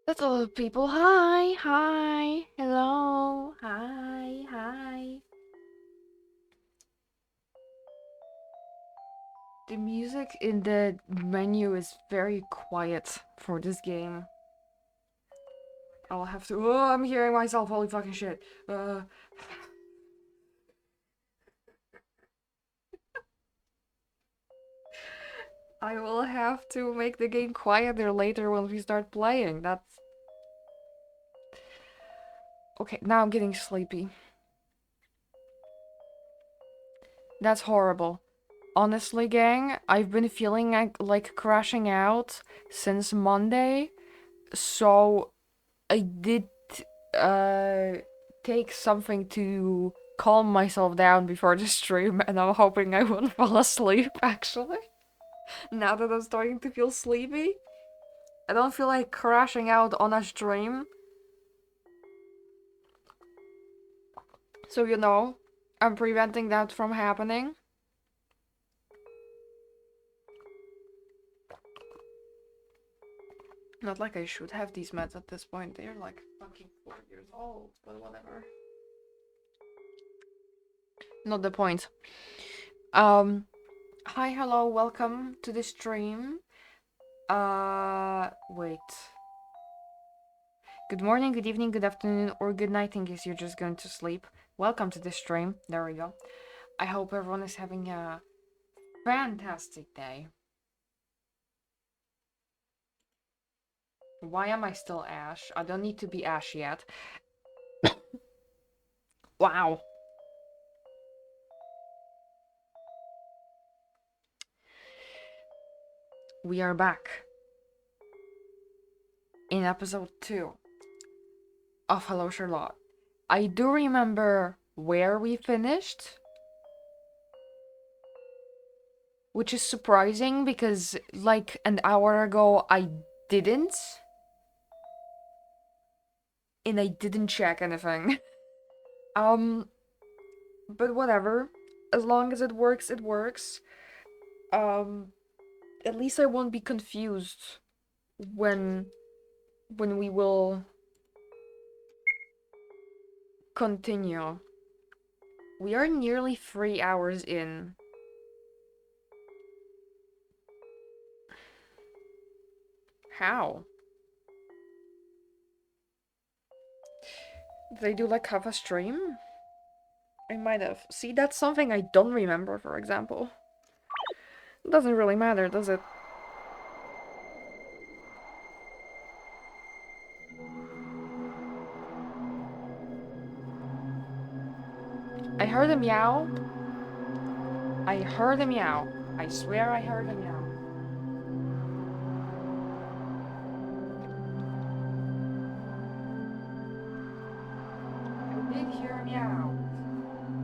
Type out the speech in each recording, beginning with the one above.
That's all the people. Hi, hi, hello, hi, hi. The music in the menu is very quiet for this game. I'll have to. Oh, I'm hearing myself. Holy fucking shit. I will have to make the game quieter later when we start playing. That's. Okay, now I'm getting sleepy. That's horrible. Honestly, gang, I've been feeling like crashing out since Monday. So I did uh take something to calm myself down before the stream, and I'm hoping I won't fall asleep actually. Now that I'm starting to feel sleepy. I don't feel like crashing out on a stream. So I'm preventing that from happening. Not like I should have these meds at this point. They're like fucking 4 years old, but whatever. Not the point. Hi, hello, welcome to the stream. Wait. Good morning, good evening, good afternoon, or good night in case you're just going to sleep. Welcome to the stream. There we go. I hope everyone is having a fantastic day. Why am I still Ash? I don't need to be Ash yet. Wow. We are back in episode 2 of Hello Charlotte. I do remember where we finished, which is surprising because like an hour ago I didn't. And I didn't check anything. Um, but whatever. As long as it works, it works. Um, at least I won't be confused when we will continue. We are nearly 3 hours in. How? Did they do like half a stream? I might have. See, that's something I don't remember, for example. It doesn't really matter, does it? I heard a meow. I heard a meow. I swear I heard a meow. I did hear a meow.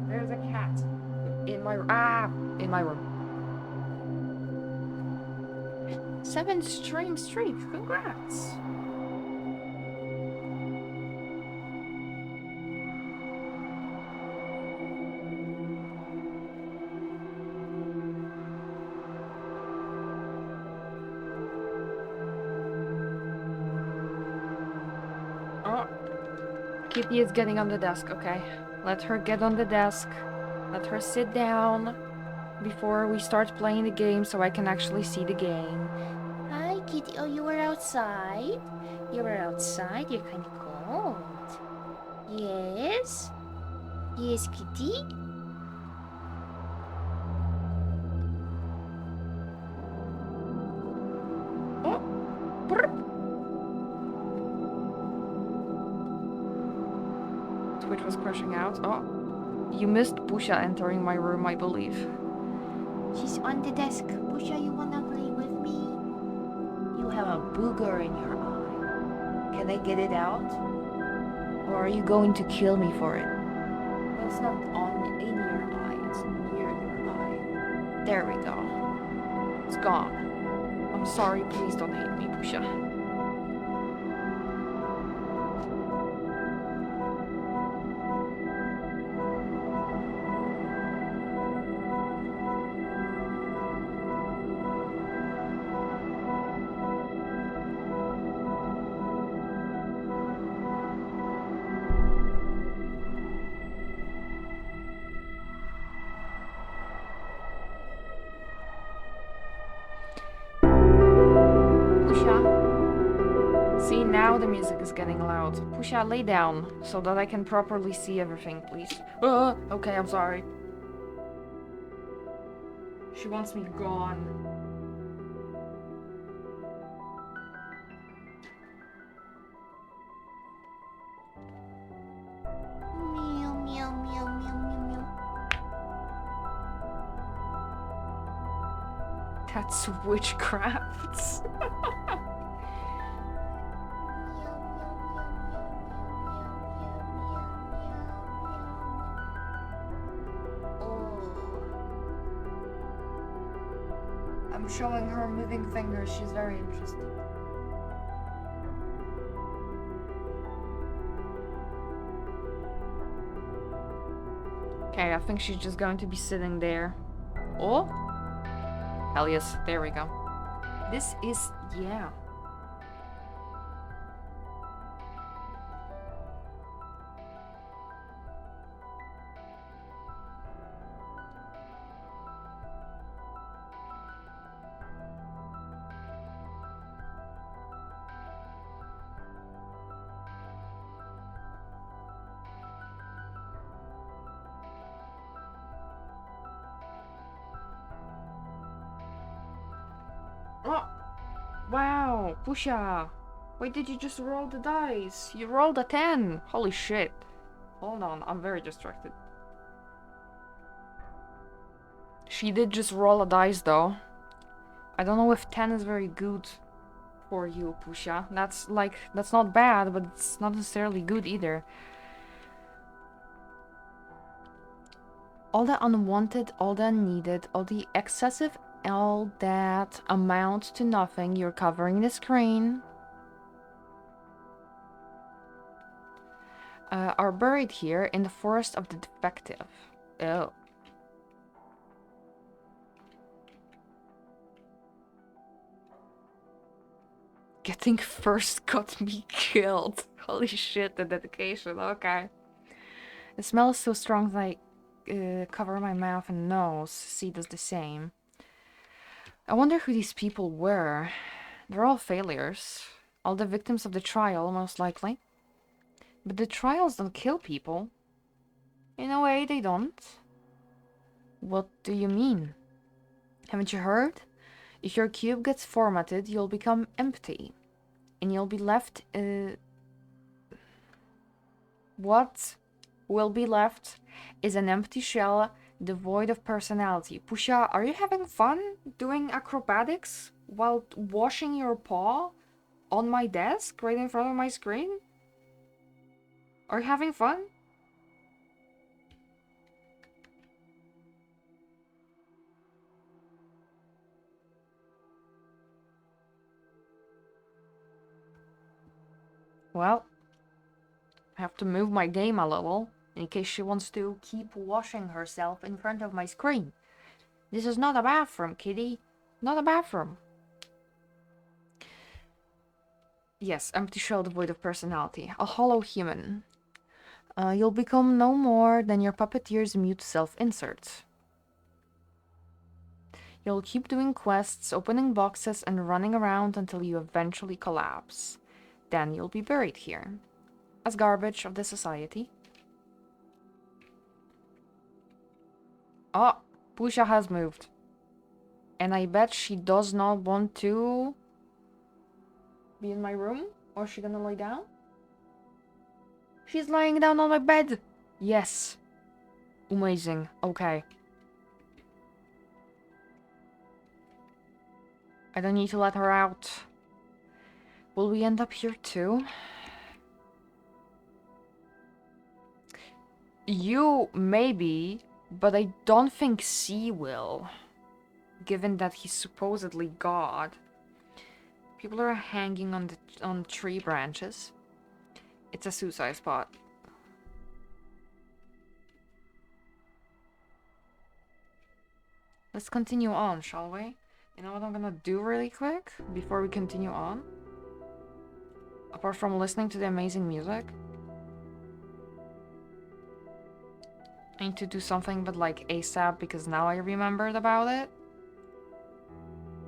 There's a cat in my room. 7 stream streak. Congrats. Oh, Kitty is getting on the desk. Okay, let her get on the desk. Let her sit down before we start playing the game, so I can actually see the game. Hi, Kitty. Oh, you were outside. You were outside. You're kind of cold. Yes. Yes, Kitty. Oh, brr. Twitch was crashing out. Oh, you missed Busha entering my room, I believe. She's on the desk. Busha, you wanna play with me? You have a booger in your eye. Can I get it out? Or are you going to kill me for it? Well, it's not on in your eye, it's near your eye. There we go. It's gone. I'm sorry, please don't hate me, Busha. music is getting loud. Pusha, lay down so that I can properly see everything, please. Okay, I'm sorry. She wants me gone. Meow, meow, meow, meow, meow, meow. That's witchcraft. I'm showing her moving fingers. She's very interested. Okay, I think she's just going to be sitting there. Oh? Hell yes, there we go. This is... yeah. Oh! Wow, Pusha! Why did you just roll the dice? You rolled a 10! Holy shit. Hold on, I'm very distracted. She did just roll a dice though. I don't know if 10 is very good for you, Pusha. That's not bad, but it's not necessarily good either. All the unwanted, all the unneeded, all the excessive, all that amounts to nothing. You're covering the screen. Are buried here in the forest of the defective. Oh. Getting first got me killed. Holy shit, the dedication. Okay. The smell is so strong that I cover my mouth and nose. C does the same. I wonder who these people were. They're all failures. All the victims of the trial, most likely. But the trials don't kill people. In a way, they don't. What do you mean? Haven't you heard? If your cube gets formatted, you'll become empty. And you'll be left... What will be left is an empty shell devoid of personality. Pusha, are you having fun doing acrobatics while washing your paw on my desk right in front of my screen? Are you having fun? Well, I have to move my game a little in case she wants to keep washing herself in front of my screen. This is not a bathroom, kitty. Not a bathroom. Yes, empty shell devoid of personality. A hollow human. You'll become no more than your puppeteer's mute self-insert. You'll keep doing quests, opening boxes, and running around until you eventually collapse. Then you'll be buried here. As garbage of the society. Oh, Pusha has moved. And I bet she does not want to be in my room. Or is she gonna lie down? She's lying down on my bed. Yes. Amazing. Okay. I don't need to let her out. Will we end up here too? You, maybe, but I don't think C will. Given that he's supposedly God. People are hanging on tree branches. It's a suicide spot. Let's continue on, shall we? You know what I'm gonna do really quick before we continue on? Apart from listening to the amazing music. I need to do something but like ASAP because now I remembered about it.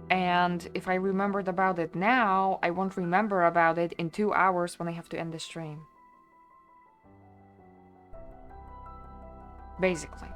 And if I remembered about it now, I won't remember about it in 2 hours when I have to end the stream. Basically.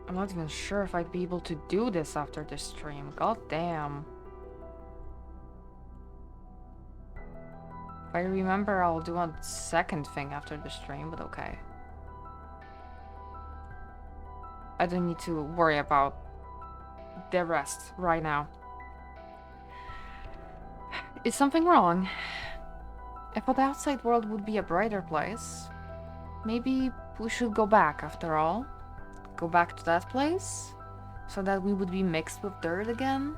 I'm not even sure if I'd be able to do this after this stream. God damn. If I remember, I'll do a second thing after the stream, but okay. I don't need to worry about the rest right now. Is something wrong? I thought the outside world would be a brighter place. Maybe we should go back after all. Go back to that place? So that we would be mixed with dirt again?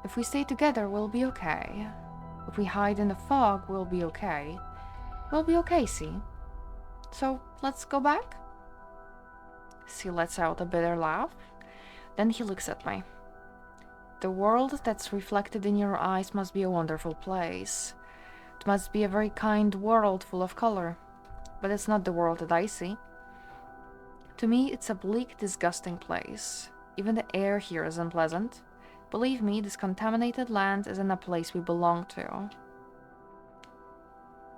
If we stay together, we'll be okay. If we hide in the fog, we'll be okay. We'll be okay, see? So, let's go back? C lets out a bitter laugh. Then he looks at me. The world that's reflected in your eyes must be a wonderful place. It must be a very kind world full of color. But it's not the world that I see. To me, it's a bleak, disgusting place. Even the air here is unpleasant. Believe me, this contaminated land isn't a place we belong to.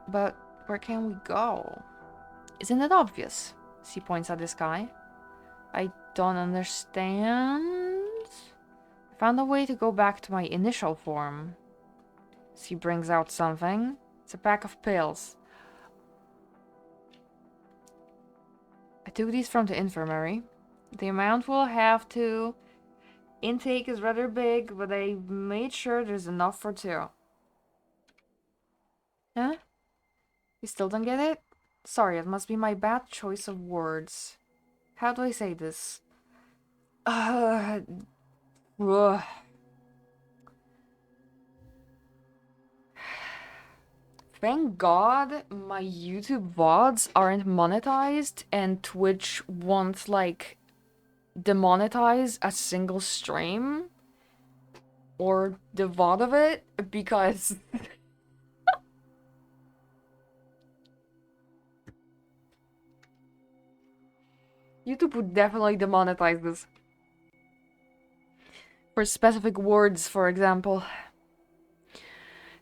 But where can we go? Isn't it obvious? She points at the sky. I don't understand. I found a way to go back to my initial form. She brings out something. It's a pack of pills. I took these from the infirmary. The amount we'll have to intake is rather big, but I made sure there's enough for 2. Huh? You still don't get it? Sorry, it must be my bad choice of words. How do I say this? Ugh. Thank God my YouTube VODs aren't monetized and Twitch won't, like, demonetize a single stream or the VOD of it, because YouTube would definitely demonetize this. For specific words, for example.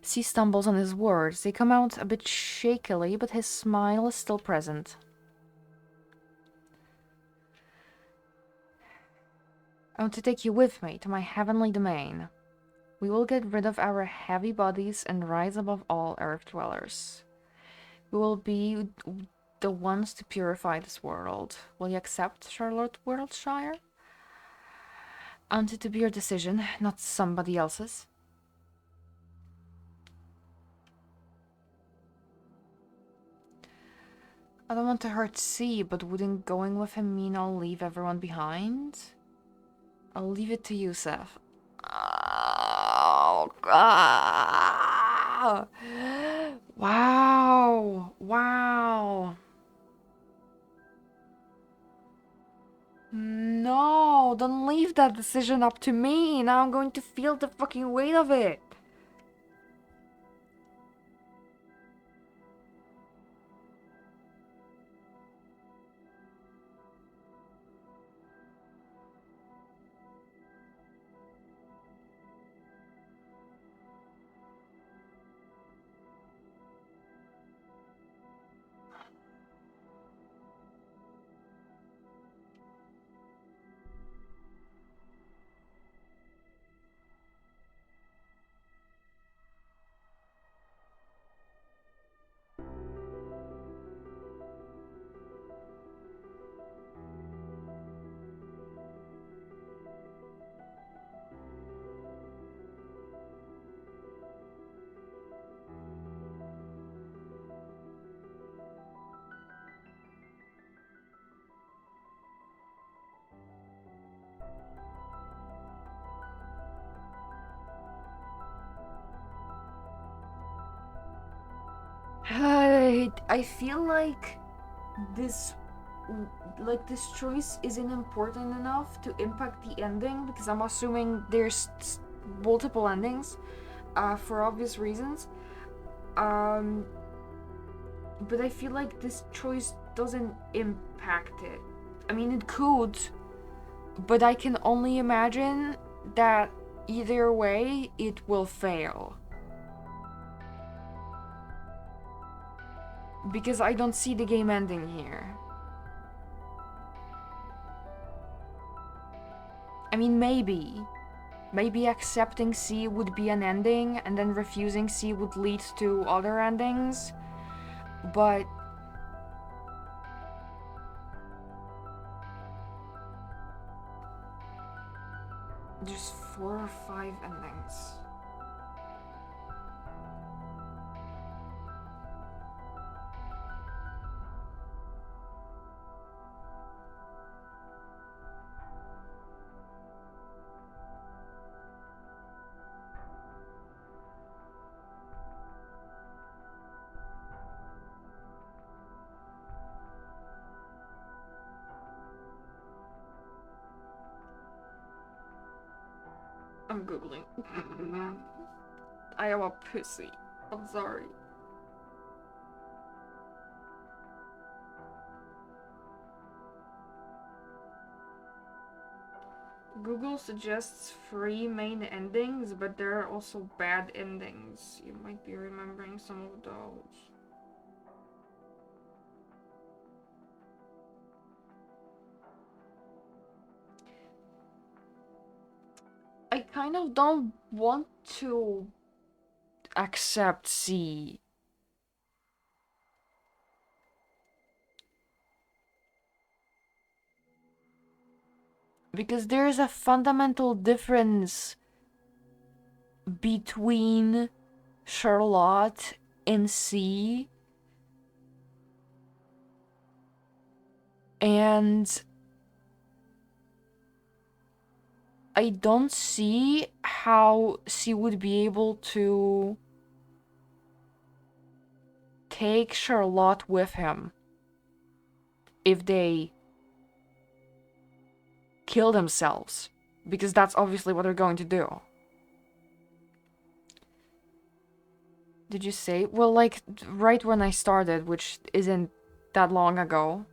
C stumbles on his words. They come out a bit shakily, but his smile is still present. I want to take you with me to my heavenly domain. We will get rid of our heavy bodies and rise above all earth dwellers. We will be the ones to purify this world. Will you accept, Charlotte Worldshire? I want it to be your decision, not somebody else's. I don't want to hurt C, but wouldn't going with him mean I'll leave everyone behind? I'll leave it to you, Seth. Oh, ah. Wow. Wow. No, don't leave that decision up to me. Now I'm going to feel the fucking weight of it. I feel like this this choice isn't important enough to impact the ending because I'm assuming there's multiple endings for obvious reasons. Um, but I feel like this choice doesn't impact it. I mean, it could, but I can only imagine that either way it will fail. Because I don't see the game ending here. I mean, maybe. Maybe accepting C would be an ending, and then refusing C would lead to other endings. But there's 4 or 5 endings. I'm googling. I am a pussy. I'm sorry. Google suggests 3 main endings, but there are also bad endings. You might be remembering some of those. I kind of don't want to accept C. Because there is a fundamental difference between Charlotte and C. And I don't see how C would be able to take Charlotte with him if they kill themselves. Because that's obviously what they're going to do. Did you say? Well, like, right when I started, which isn't that long ago.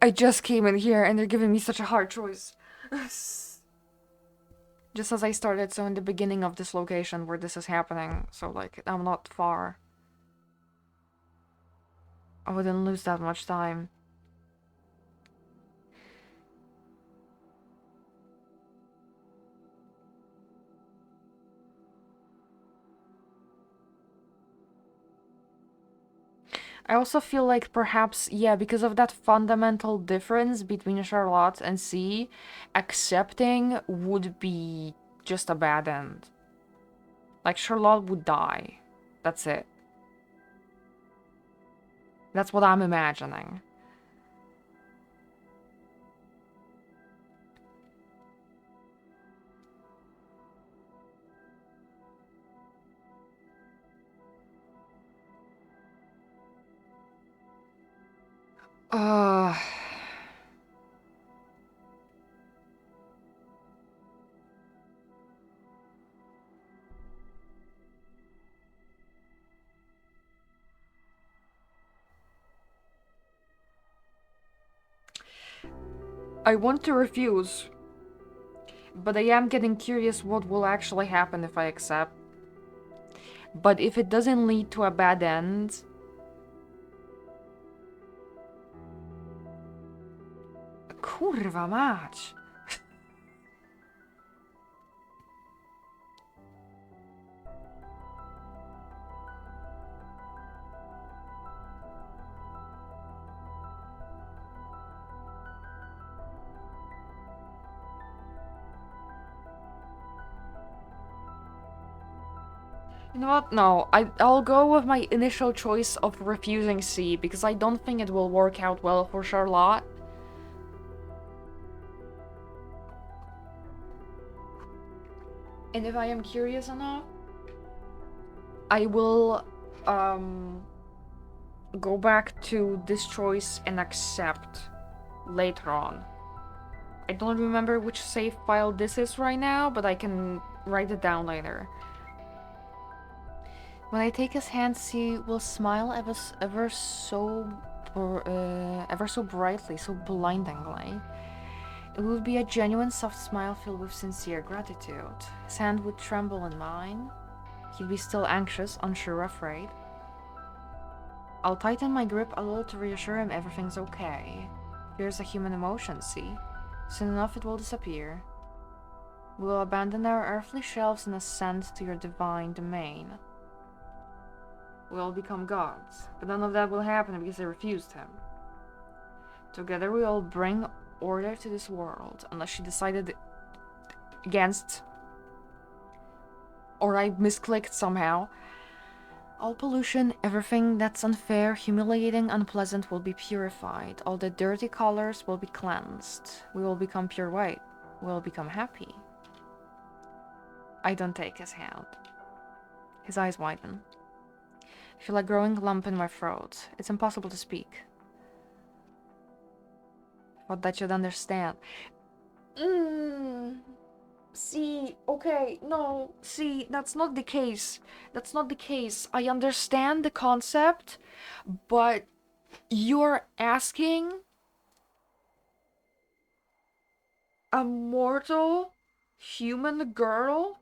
I just came in here and they're giving me such a hard choice. Just as I started, so in the beginning of this location where this is happening, so like, I'm not far. I wouldn't lose that much time. I also feel like perhaps, yeah, because of that fundamental difference between Charlotte and C, accepting would be just a bad end. Like, Charlotte would die. That's it. That's what I'm imagining. Uh... I want to refuse, but I am getting curious what will actually happen if I accept. But if it doesn't lead to a bad end... Kurwa mać! You know what? No, I'll go with my initial choice of refusing C because I don't think it will work out well for Charlotte. And if I am curious enough, I will go back to this choice and accept later on. I don't remember which save file this is right now, but I can write it down later. When I take his hand, he will smile ever so brightly, so blindingly. It would be a genuine soft smile filled with sincere gratitude. His hand would tremble in mine. He'd be still anxious, unsure, afraid. I'll tighten my grip a little to reassure him everything's okay. Fear is a human emotion, see? Soon enough it will disappear. We will abandon our earthly shelves and ascend to your divine domain. We will become gods, but none of that will happen because I refused him. Together we will bring order to this world, unless she decided against, or I misclicked somehow. All pollution, everything that's unfair, humiliating, unpleasant will be purified. All the dirty colors will be cleansed. We will become pure white. We will become happy. I don't take his hand. His eyes widen. I feel a growing lump in my throat. It's impossible to speak. What that you'd understand. See, okay, no, see, that's not the case. That's not the case. I understand the concept, but you're asking a mortal human girl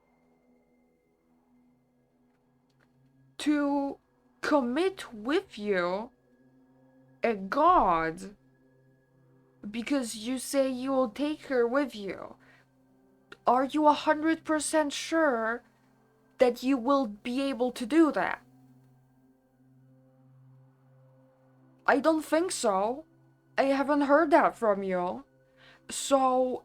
to commit with you a god because you say you will take her with you. Are you 100% sure that you will be able to do that? I don't think so. I haven't heard that from you. So,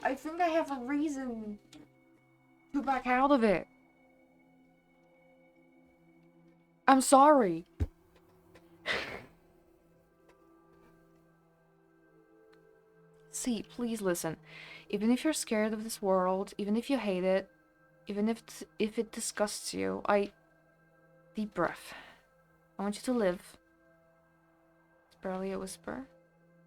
I think I have a reason to back out of it. I'm sorry. See, please listen. Even if you're scared of this world, even if you hate it, even if it disgusts you, deep breath. I want you to live. It's barely a whisper.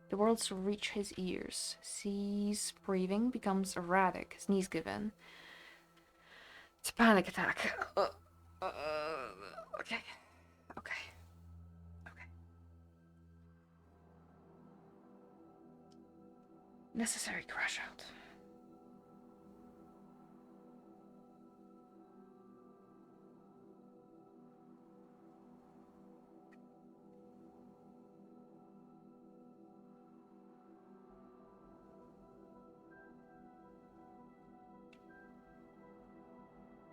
The words reach his ears. C's breathing becomes erratic, his knees give in. It's a panic attack. Okay. Necessary crash out.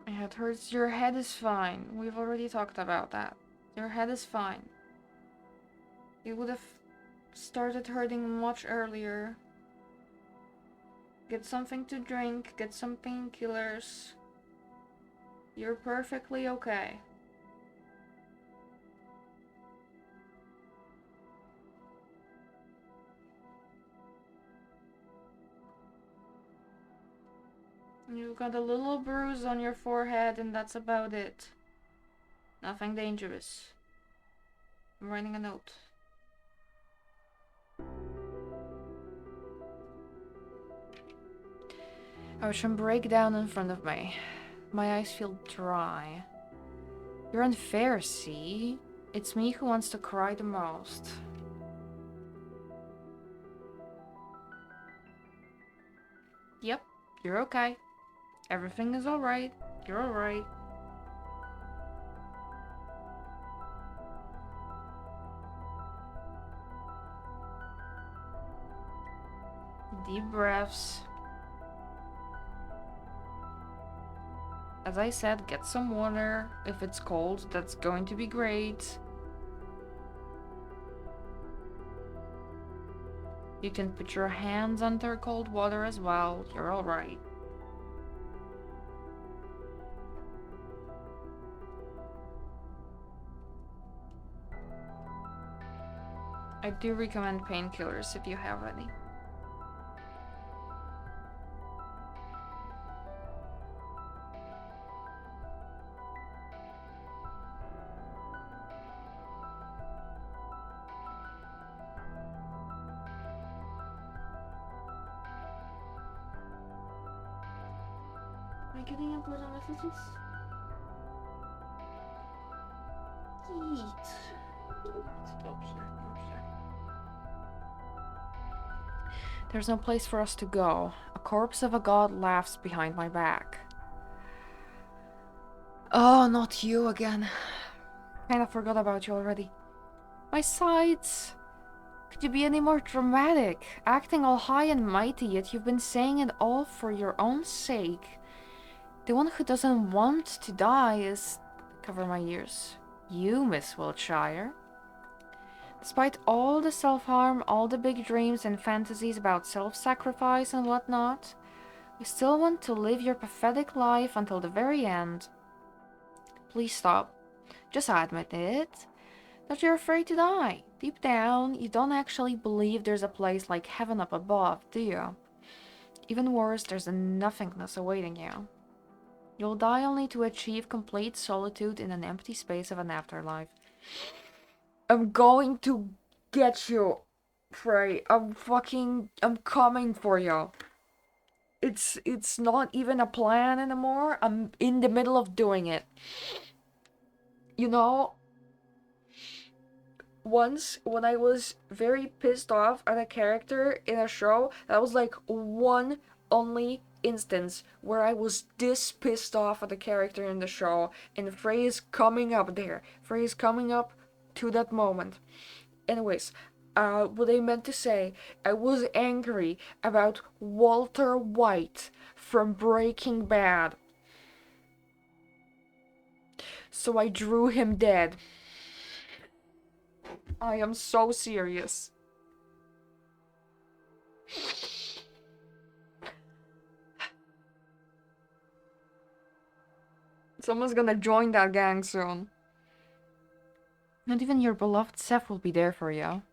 My head hurts. Your head is fine. We've already talked about that. Your head is fine. It would have started hurting much earlier. Get something to drink, get some painkillers. You're perfectly okay. You've got a little bruise on your forehead and that's about it. Nothing dangerous. I'm writing a note. I watch him break down in front of me. My eyes feel dry. You're unfair, see? It's me who wants to cry the most. Yep, you're okay. Everything is alright. You're alright. Deep breaths. As I said, get some water. If it's cold, that's going to be great. You can put your hands under cold water as well. You're alright. I do recommend painkillers if you have any. Am I getting important messages? Yeet. There's no place for us to go. A corpse of a god laughs behind my back. Oh, not you again. Kinda forgot about you already. My sides. Could you be any more dramatic? Acting all high and mighty, yet you've been saying it all for your own sake. The one who doesn't want to die is... Cover my ears. You, Miss Wiltshire. Despite all the self-harm, all the big dreams and fantasies about self-sacrifice and whatnot, you still want to live your pathetic life until the very end. Please stop. Just admit it. That you're afraid to die. Deep down, you don't actually believe there's a place like heaven up above, do you? Even worse, there's a nothingness awaiting you. You'll die only to achieve complete solitude in an empty space of an afterlife. I'm going to get you, Frey. I'm coming for you. It's not even a plan anymore. I'm in the middle of doing it. You know, once when I was very pissed off at a character in a show, that was like one only instance where I was this pissed off at a character in the show, and Frey is coming up there. Frey is coming up to that moment. Anyways, what I meant to say, I was angry about Walter White from Breaking Bad. So I drew him dead. I am so serious. Someone's gonna join that gang soon. Not even your beloved Seth will be there for you.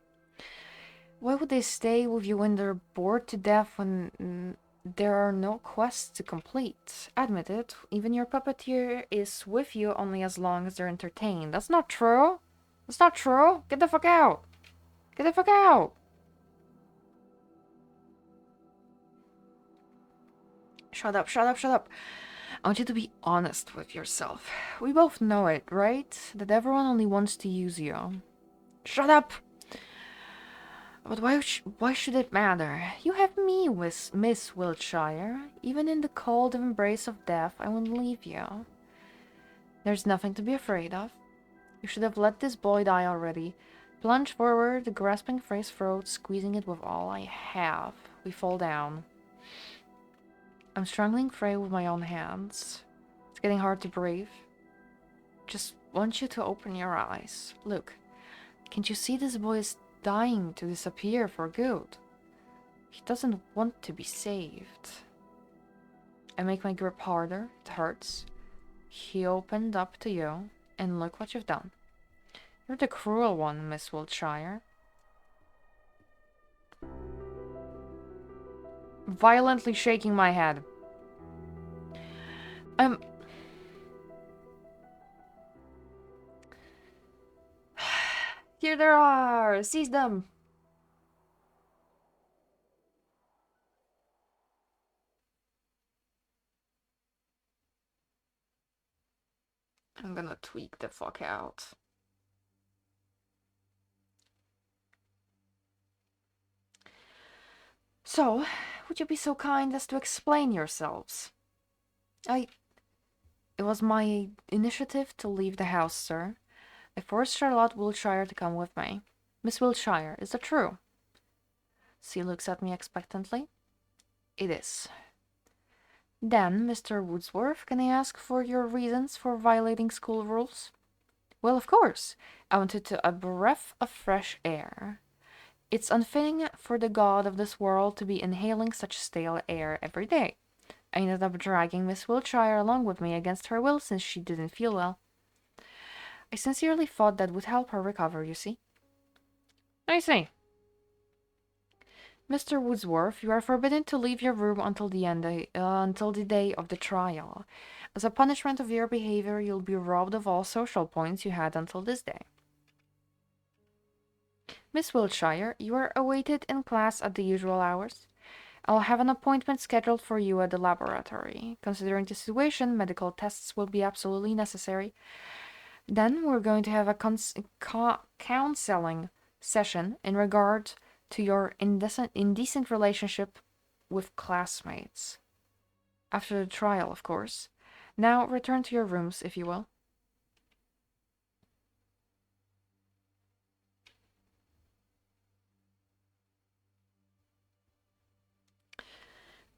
Why would they stay with you when they're bored to death when there are no quests to complete? Admit it, even your puppeteer is with you only as long as they're entertained. That's not true. That's not true. Get the fuck out. Get the fuck out. Shut up, shut up, shut up. I want you to be honest with yourself. We both know it, right? That everyone only wants to use you. Shut up! But why should it matter? You have me, Miss Wiltshire. Even in the cold embrace of death, I won't leave you. There's nothing to be afraid of. You should have let this boy die already. Plunge forward, grasping Frey's throat, squeezing it with all I have. We fall down. I'm strangling Frey with my own hands. It's getting hard to breathe. Just want you to open your eyes. Look, can't you see this boy is dying to disappear for good? He doesn't want to be saved. I make my grip harder. It hurts. He opened up to you, and look what you've done. You're the cruel one, Miss Wiltshire. Violently shaking my head. Here there are! Seize them! I'm gonna tweak the fuck out. So, would you be so kind as to explain yourselves? It was my initiative to leave the house, sir. I forced Charlotte Wiltshire to come with me. Miss Wiltshire, is that true? She looks at me expectantly. It is. Then, Mr. Woodsworth, can I ask for your reasons for violating school rules? Well, of course. I wanted a breath of fresh air. It's unfitting for the god of this world to be inhaling such stale air every day. I ended up dragging Miss Wiltshire along with me against her will since she didn't feel well. I sincerely thought that would help her recover, you see. I see. Mr. Woodsworth, you are forbidden to leave your room until the day of the trial. As a punishment of your behavior, you'll be robbed of all social points you had until this day. Miss Wiltshire, you are awaited in class at the usual hours. I'll have an appointment scheduled for you at the laboratory. Considering the situation, medical tests will be absolutely necessary. Then we're going to have a counseling session in regard to your indecent relationship with classmates. After the trial, of course. Now return to your rooms, if you will.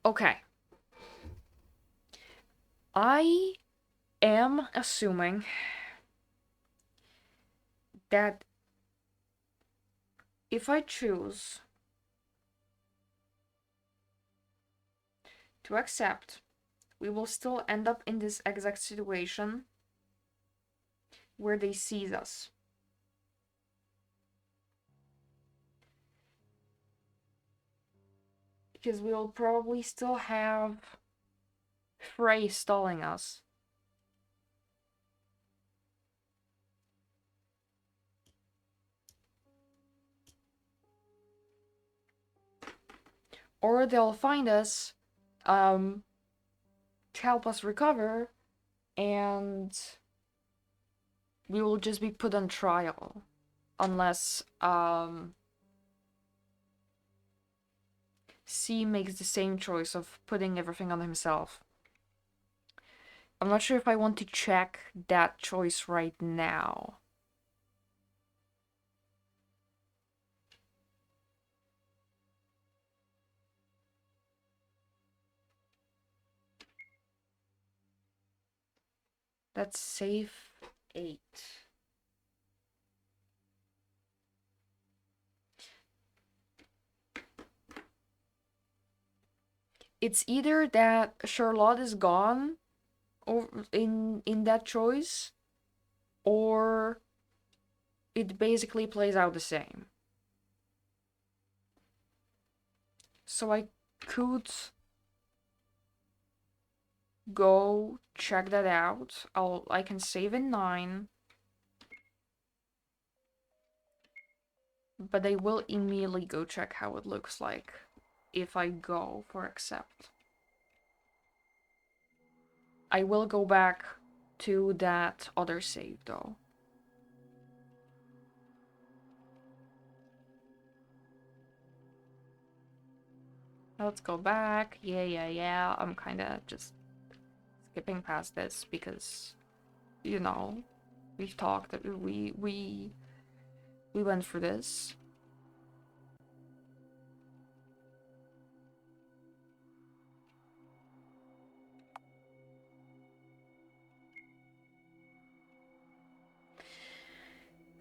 Okay. I am assuming that if I choose to accept, we will still end up in this exact situation where they seize us. Because we'll probably still have Frey stalling us. Or they'll find us, to help us recover, and we will just be put on trial. Unless, C makes the same choice of putting everything on himself. I'm not sure if I want to check that choice right now. That's safe 8. It's either that Charlotte is gone or in that choice, or it basically plays out the same. So I could go check that out. I can save in 9. But I will immediately go check how it looks like if I go for accept. I will go back to that other save though. Let's go back. Yeah. I'm kinda just skipping past this because, you know, we've talked, we went through this.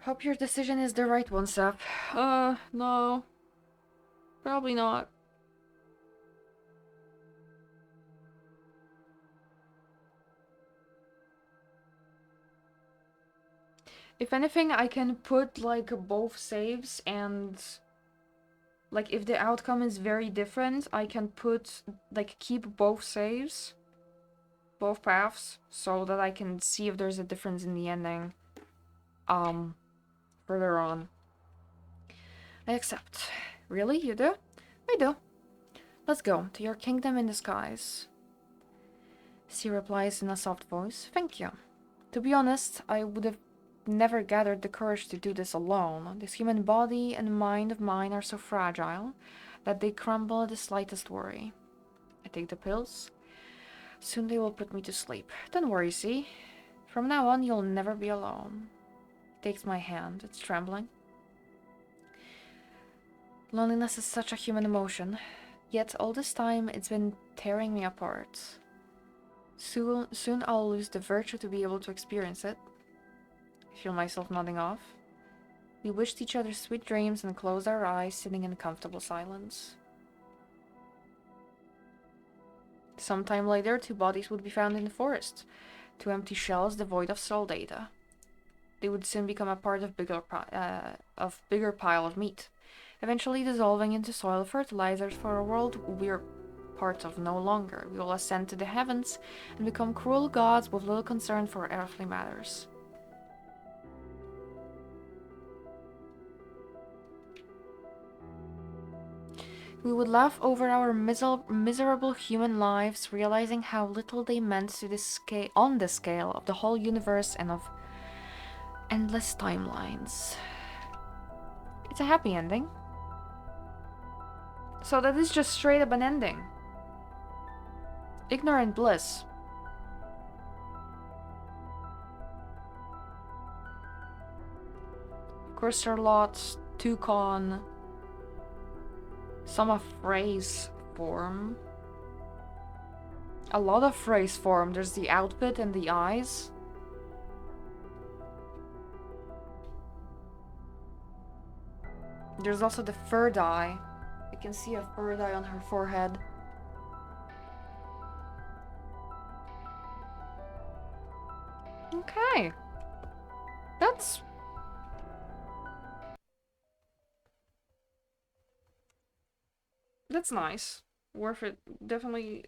Hope your decision is the right one, Seth. No. Probably not. If anything, I can put, like, both saves and... Like, if the outcome is very different, I can put, like, keep both saves. Both paths. So that I can see if there's a difference in the ending. Further on. I accept. Really? You do? I do. Let's go. To your kingdom in the skies. She replies in a soft voice. Thank you. To be honest, I would have never gathered the courage to do this alone. This human body and mind of mine are so fragile that they crumble at the slightest worry. I take the pills. Soon they will put me to sleep. Don't worry, see? From now on, you'll never be alone. He takes my hand. It's trembling. Loneliness is such a human emotion. Yet all this time, it's been tearing me apart. Soon I'll lose the virtue to be able to experience it. I feel myself nodding off. We wished each other sweet dreams and closed our eyes, sitting in comfortable silence. Sometime later, 2 bodies would be found in the forest. 2 empty shells devoid of soul data. They would soon become a part of bigger pile of meat, eventually dissolving into soil fertilizers for a world we're part of no longer. We will ascend to the heavens and become cruel gods with little concern for earthly matters. We would laugh over our miserable human lives, realizing how little they meant to on the scale of the whole universe and of endless timelines. It's a happy ending. So that is just straight up an ending. Ignorant bliss. Cruiserlot, Toucan, some of phrase form. A lot of phrase form. There's the outfit and the eyes. There's also the fur dye. You can see a fur dye on her forehead. Okay. That's nice. Worth it. Definitely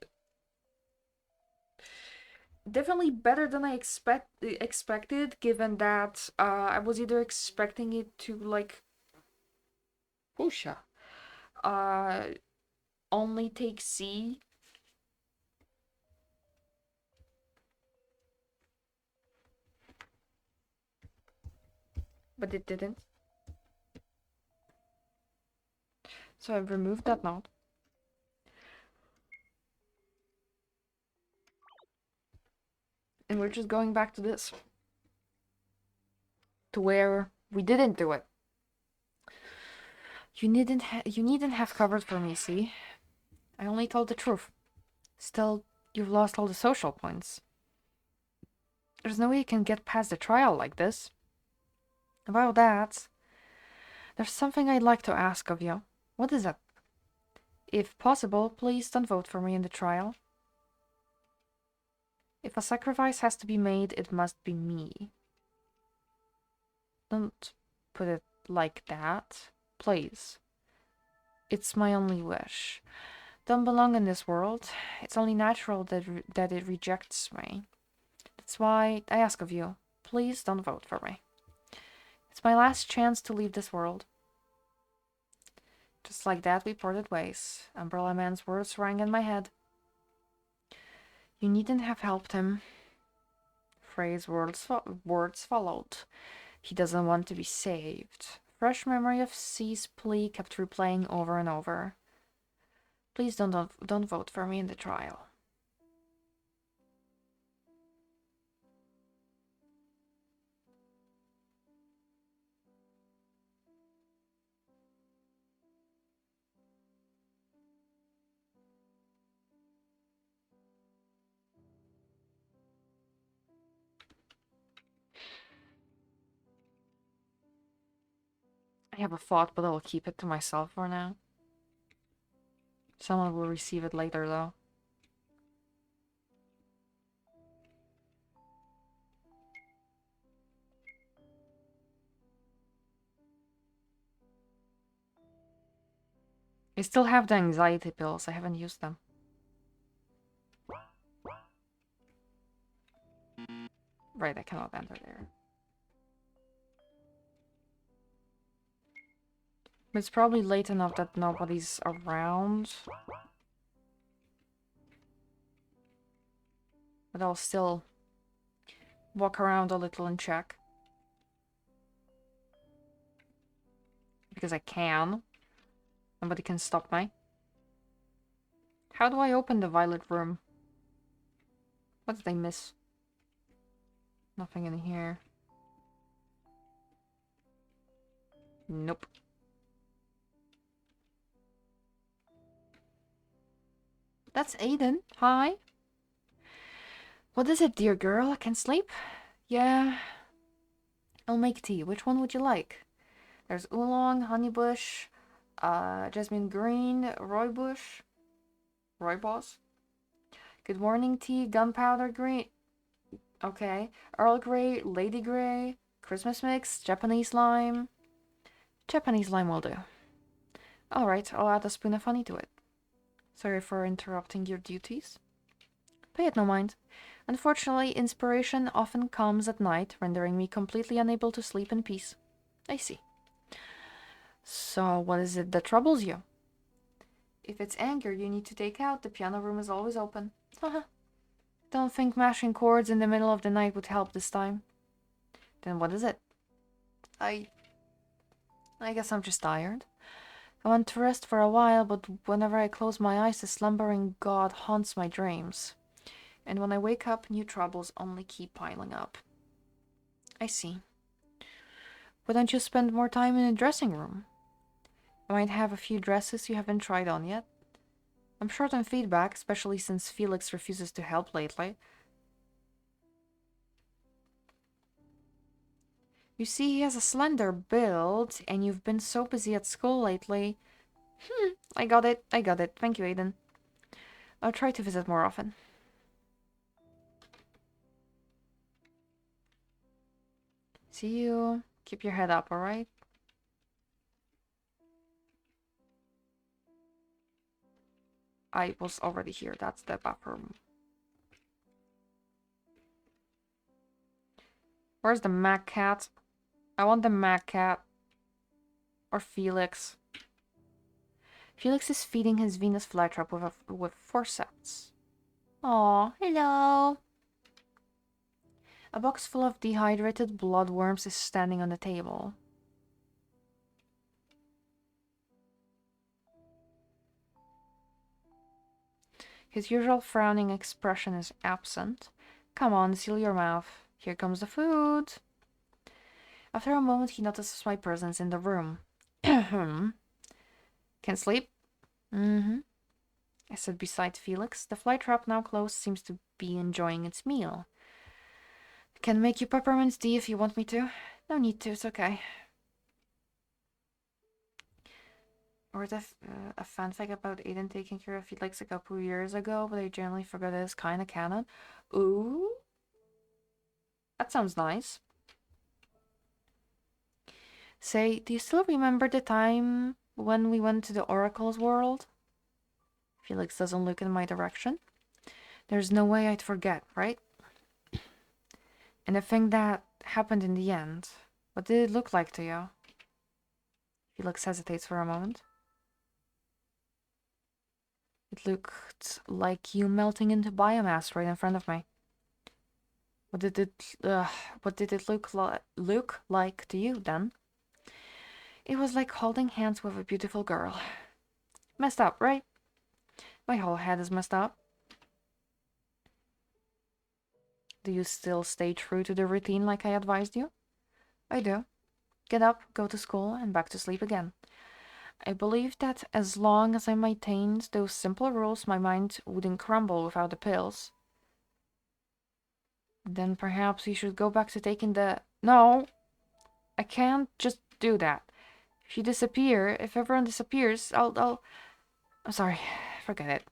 better than I expected, given that I was either expecting it to like Pusha only take C, but it didn't. So I've removed that note. And we're just going back to this. To where we didn't do it. You needn't have covered for me, see? I only told the truth. Still, you've lost all the social points. There's no way you can get past the trial like this. About that, there's something I'd like to ask of you. What is it? If possible, please don't vote for me in the trial. If a sacrifice has to be made, it must be me. Don't put it like that, please. It's my only wish. Don't belong in this world. It's only natural that it rejects me. That's why I ask of you, please don't vote for me. It's my last chance to leave this world. Just like that, we parted ways. Umbrella Man's words rang in my head. You needn't have helped him. Frey's words followed. He doesn't want to be saved. Fresh memory of C's plea kept replaying over and over. Please don't vote for me in the trial. I have a thought, but I'll keep it to myself for now. Someone will receive it later, though. I still have the anxiety pills. I haven't used them. Right, I cannot enter there. It's probably late enough that nobody's around. But I'll still walk around a little and check. Because I can. Nobody can stop me. How do I open the violet room? What did I miss? Nothing in here. Nope. That's Aiden. Hi. What is it, dear girl? I can sleep? Yeah. I'll make tea. Which one would you like? There's oolong, honeybush, jasmine green, rooibos. Good morning tea, gunpowder green. Okay. Earl Grey, Lady Grey, Christmas mix, Japanese lime. Japanese lime will do. Alright, I'll add a spoon of honey to it. Sorry for interrupting your duties. Pay it no mind. Unfortunately, inspiration often comes at night, rendering me completely unable to sleep in peace. I see. So, what is it that troubles you? If it's anger you need to take out, the piano room is always open. Haha. Don't think mashing chords in the middle of the night would help this time. Then what is it? I guess I'm just tired. I want to rest for a while, but whenever I close my eyes, the slumbering god haunts my dreams. And when I wake up, new troubles only keep piling up. I see. Why don't you spend more time in the dressing room? I might have a few dresses you haven't tried on yet. I'm short on feedback, especially since Felix refuses to help lately. You see, he has a slender build, and you've been so busy at school lately. I got it. Thank you, Aiden. I'll try to visit more often. See you. Keep your head up, alright? I was already here. That's the bathroom. Where's the Mac cat? I want the Mac cat. Or Felix. Felix is feeding his Venus flytrap with forceps. Aw, hello. A box full of dehydrated bloodworms is standing on the table. His usual frowning expression is absent. Come on, seal your mouth. Here comes the food. After a moment, he notices my presence in the room. Can sleep? I said beside Felix. The flytrap, now closed, seems to be enjoying its meal. Can make you peppermint tea if you want me to. No need to, it's okay. Or a fanfic about Aiden taking care of Felix a couple years ago, but I generally forgot it is kinda canon. Ooh. That sounds nice. Say, do you still remember the time when we went to the Oracle's world? Felix doesn't look in my direction. There's no way I'd forget, right? And the thing that happened in the end, what did it look like to you? Felix hesitates for a moment. It looked like you melting into biomass right in front of me. What did it look like to you then? It was like holding hands with a beautiful girl. Messed up, right? My whole head is messed up. Do you still stay true to the routine like I advised you? I do. Get up, go to school, and back to sleep again. I believe that as long as I maintained those simple rules, my mind wouldn't crumble without the pills. Then perhaps you should go back to taking the... No! I can't just do that. If you disappear, if everyone disappears, I'll... I'm sorry. Forget it.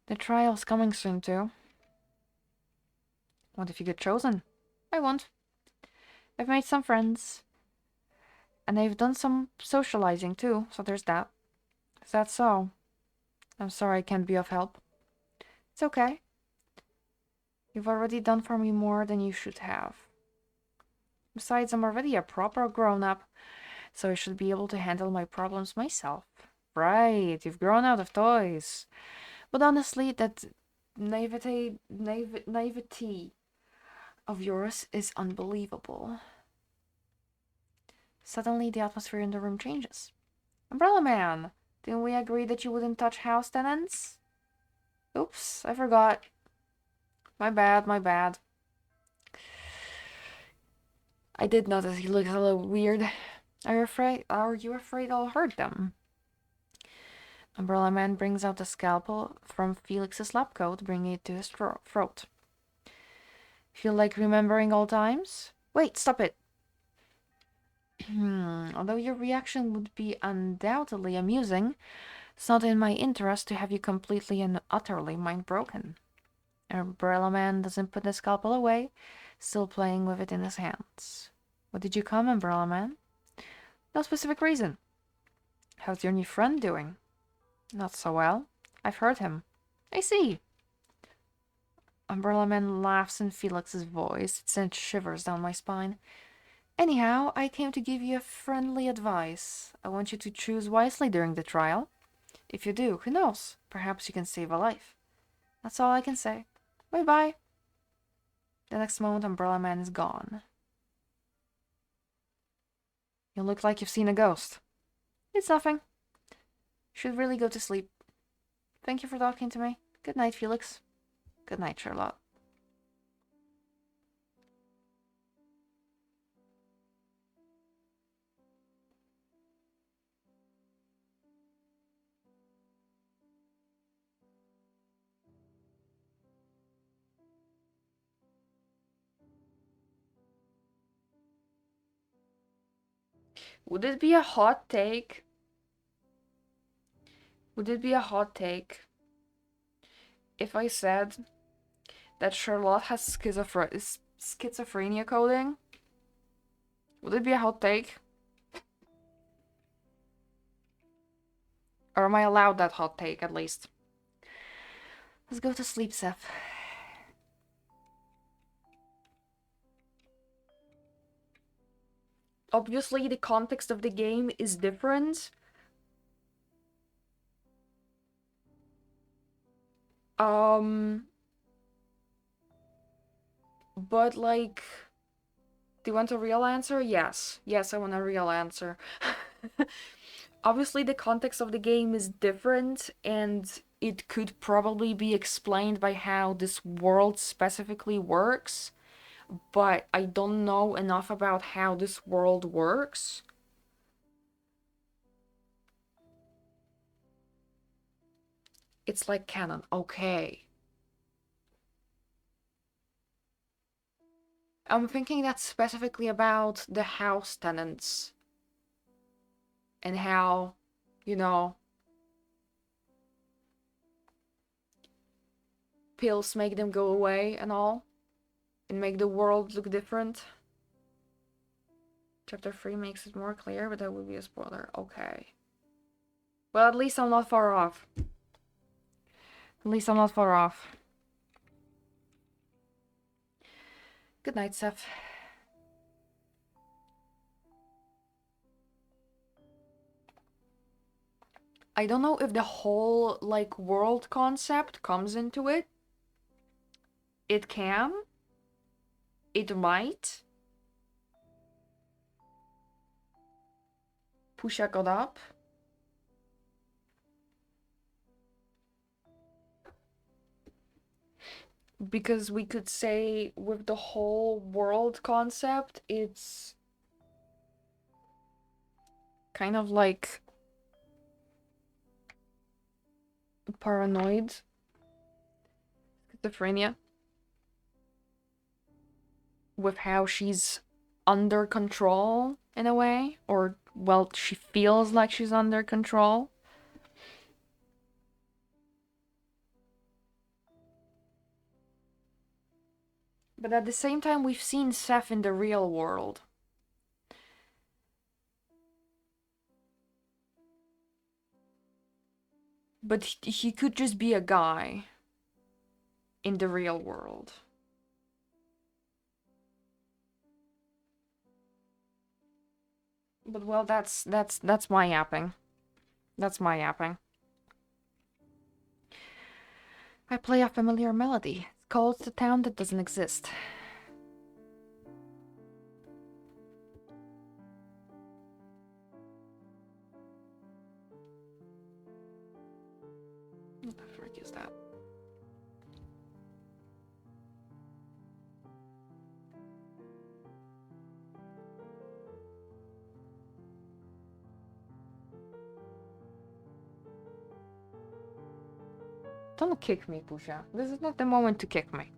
The trial's coming soon, too. What if you get chosen? I won't. I've made some friends. And I've done some socializing, too, so there's that. Is that so? I'm sorry I can't be of help. It's okay. You've already done for me more than you should have. Besides, I'm already a proper grown-up, so I should be able to handle my problems myself. Right, you've grown out of toys. But honestly, that naivety of yours is unbelievable. Suddenly, the atmosphere in the room changes. Umbrella Man, didn't we agree that you wouldn't touch house tenants? Oops, I forgot. My bad. I did notice he looked a little weird. Are you afraid I'll hurt them? Umbrella Man brings out the scalpel from Felix's lab coat, bringing it to his throat. Feel like remembering old times? Wait, stop it! Although your reaction would be undoubtedly amusing, it's not in my interest to have you completely and utterly mind-broken. Umbrella Man doesn't put the scalpel away, still playing with it in his hands. What did you come, Umbrella Man? No specific reason. How's your new friend doing? Not so well. I've heard him. I see. Umbrella Man laughs in Felix's voice. It sends shivers down my spine. Anyhow, I came to give you a friendly advice. I want you to choose wisely during the trial. If you do, who knows? Perhaps you can save a life. That's all I can say. Bye-bye. The next moment, Umbrella Man is gone. You look like you've seen a ghost. It's nothing. Should really go to sleep. Thank you for talking to me. Good night, Felix. Good night, Charlotte. Would it be a hot take? Would it be a hot take if I said that Charlotte has schizophrenia coding? Would it be a hot take? Or am I allowed that hot take, at least? Let's go to sleep, Seth. Obviously, the context of the game is different. But like, do you want a real answer? Yes. Yes, I want a real answer. Obviously, the context of the game is different, and it could probably be explained by how this world specifically works, but I don't know enough about how this world works. It's like canon. Okay. I'm thinking that's specifically about the house tenants. And how, you know, pills make them go away and all. And make the world look different. Chapter 3 makes it more clear, but that would be a spoiler. Okay. Well, at least I'm not far off. At least I'm not far off. Good night, Seth. I don't know if the whole, like, world concept comes into it. It can. It might. Pusha got up. Because we could say with the whole world concept, it's kind of like paranoid schizophrenia with how she's under control in a way, or well, she feels like she's under control. But at the same time, we've seen Seth in the real world. But he could just be a guy in the real world. But well, that's my yapping. That's my yapping. I play a familiar melody. It's called The Town That Doesn't Exist. What the frick is that? Don't kick me, Pusha. This is not the moment to kick me.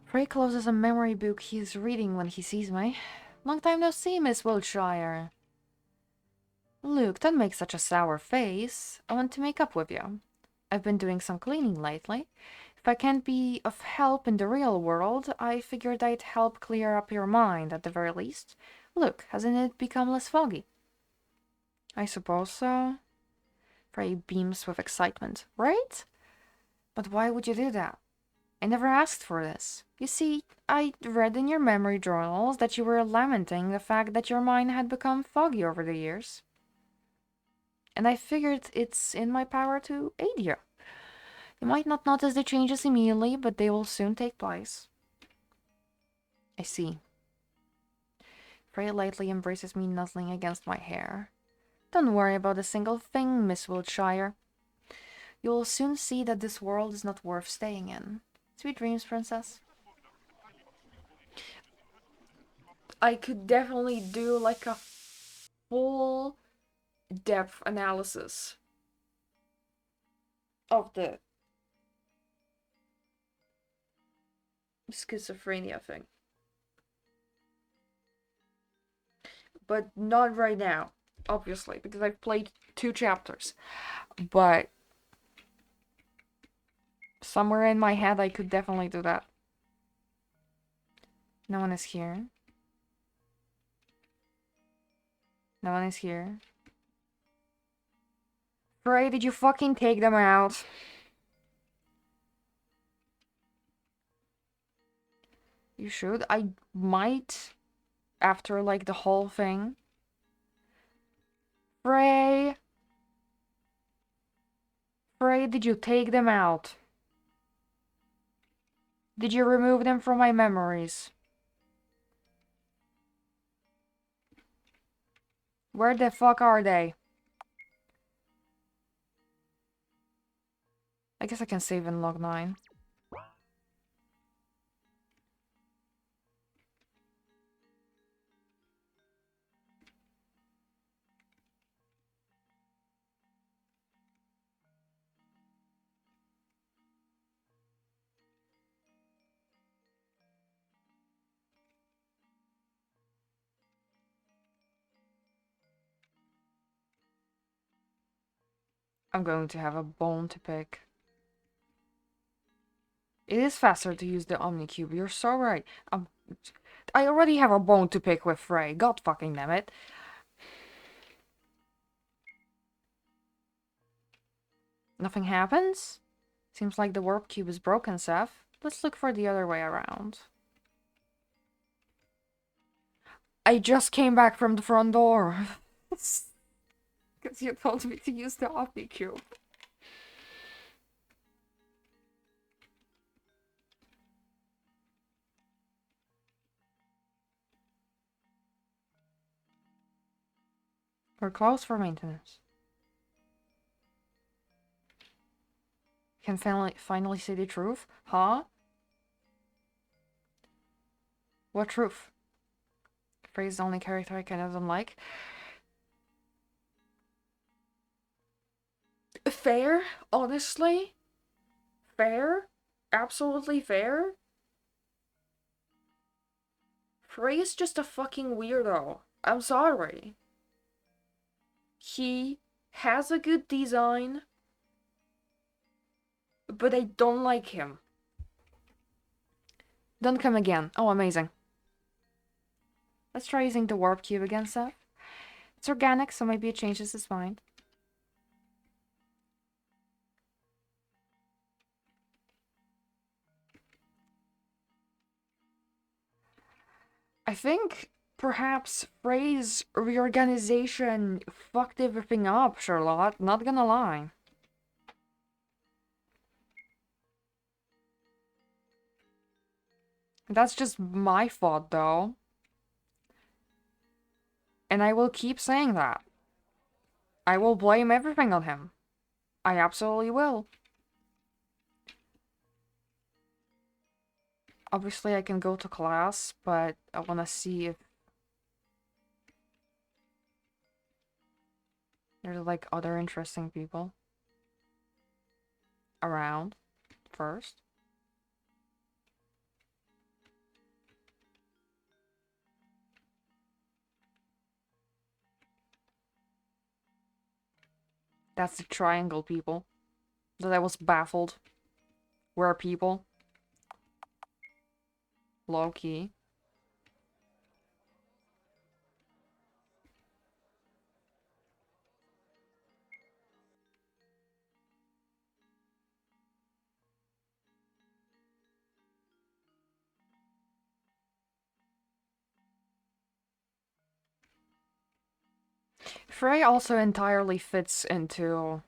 Frey closes a memory book he is reading when he sees me. Long time no see, Miss Wiltshire. Luke, don't make such a sour face. I want to make up with you. I've been doing some cleaning lately. If I can't be of help in the real world, I figured I'd help clear up your mind at the very least. Look, hasn't it become less foggy? I suppose so. Frey beams with excitement. Right? But why would you do that? I never asked for this. You see, I read in your memory journals that you were lamenting the fact that your mind had become foggy over the years. And I figured it's in my power to aid you. You might not notice the changes immediately, but they will soon take place. I see. Frey lightly embraces me, nuzzling against my hair. Don't worry about a single thing, Miss Wiltshire. You will soon see that this world is not worth staying in. Sweet dreams, princess. I could definitely do like a full depth analysis of the schizophrenia thing. But not right now, obviously, because I've played 2 chapters. But somewhere in my head, I could definitely do that. No one is here. No one is here. Frey, did you fucking take them out? You should. I might, after like the whole thing. Frey! Frey, did you take them out? Did you remove them from my memories? Where the fuck are they? I guess I can save in log 9. I'm going to have a bone to pick. It is faster to use the Omnicube, you're so right. I already have a bone to pick with Frey, god fucking damn it. Nothing happens? Seems like the warp cube is broken, Seth. Let's look for the other way around. I just came back from the front door. Because you told me to use the Omnicube. We're closed for maintenance. Can finally see the truth? Huh? What truth? Frey's the only character I kind of don't like. Fair? Honestly? Fair? Absolutely fair? Frey is just a fucking weirdo. I'm sorry. He has a good design, but I don't like him. Don't come again. Oh, amazing. Let's try using the warp cube again, Seth. It's organic, so maybe it changes his mind. I think perhaps Frey's reorganization fucked everything up, Charlotte. Not gonna lie. That's just my fault, though. And I will keep saying that. I will blame everything on him. I absolutely will. Obviously, I can go to class, but I want to see if there's like other interesting people around first. That's the triangle people. That I was baffled. Where are people? Low key. Frey also entirely fits into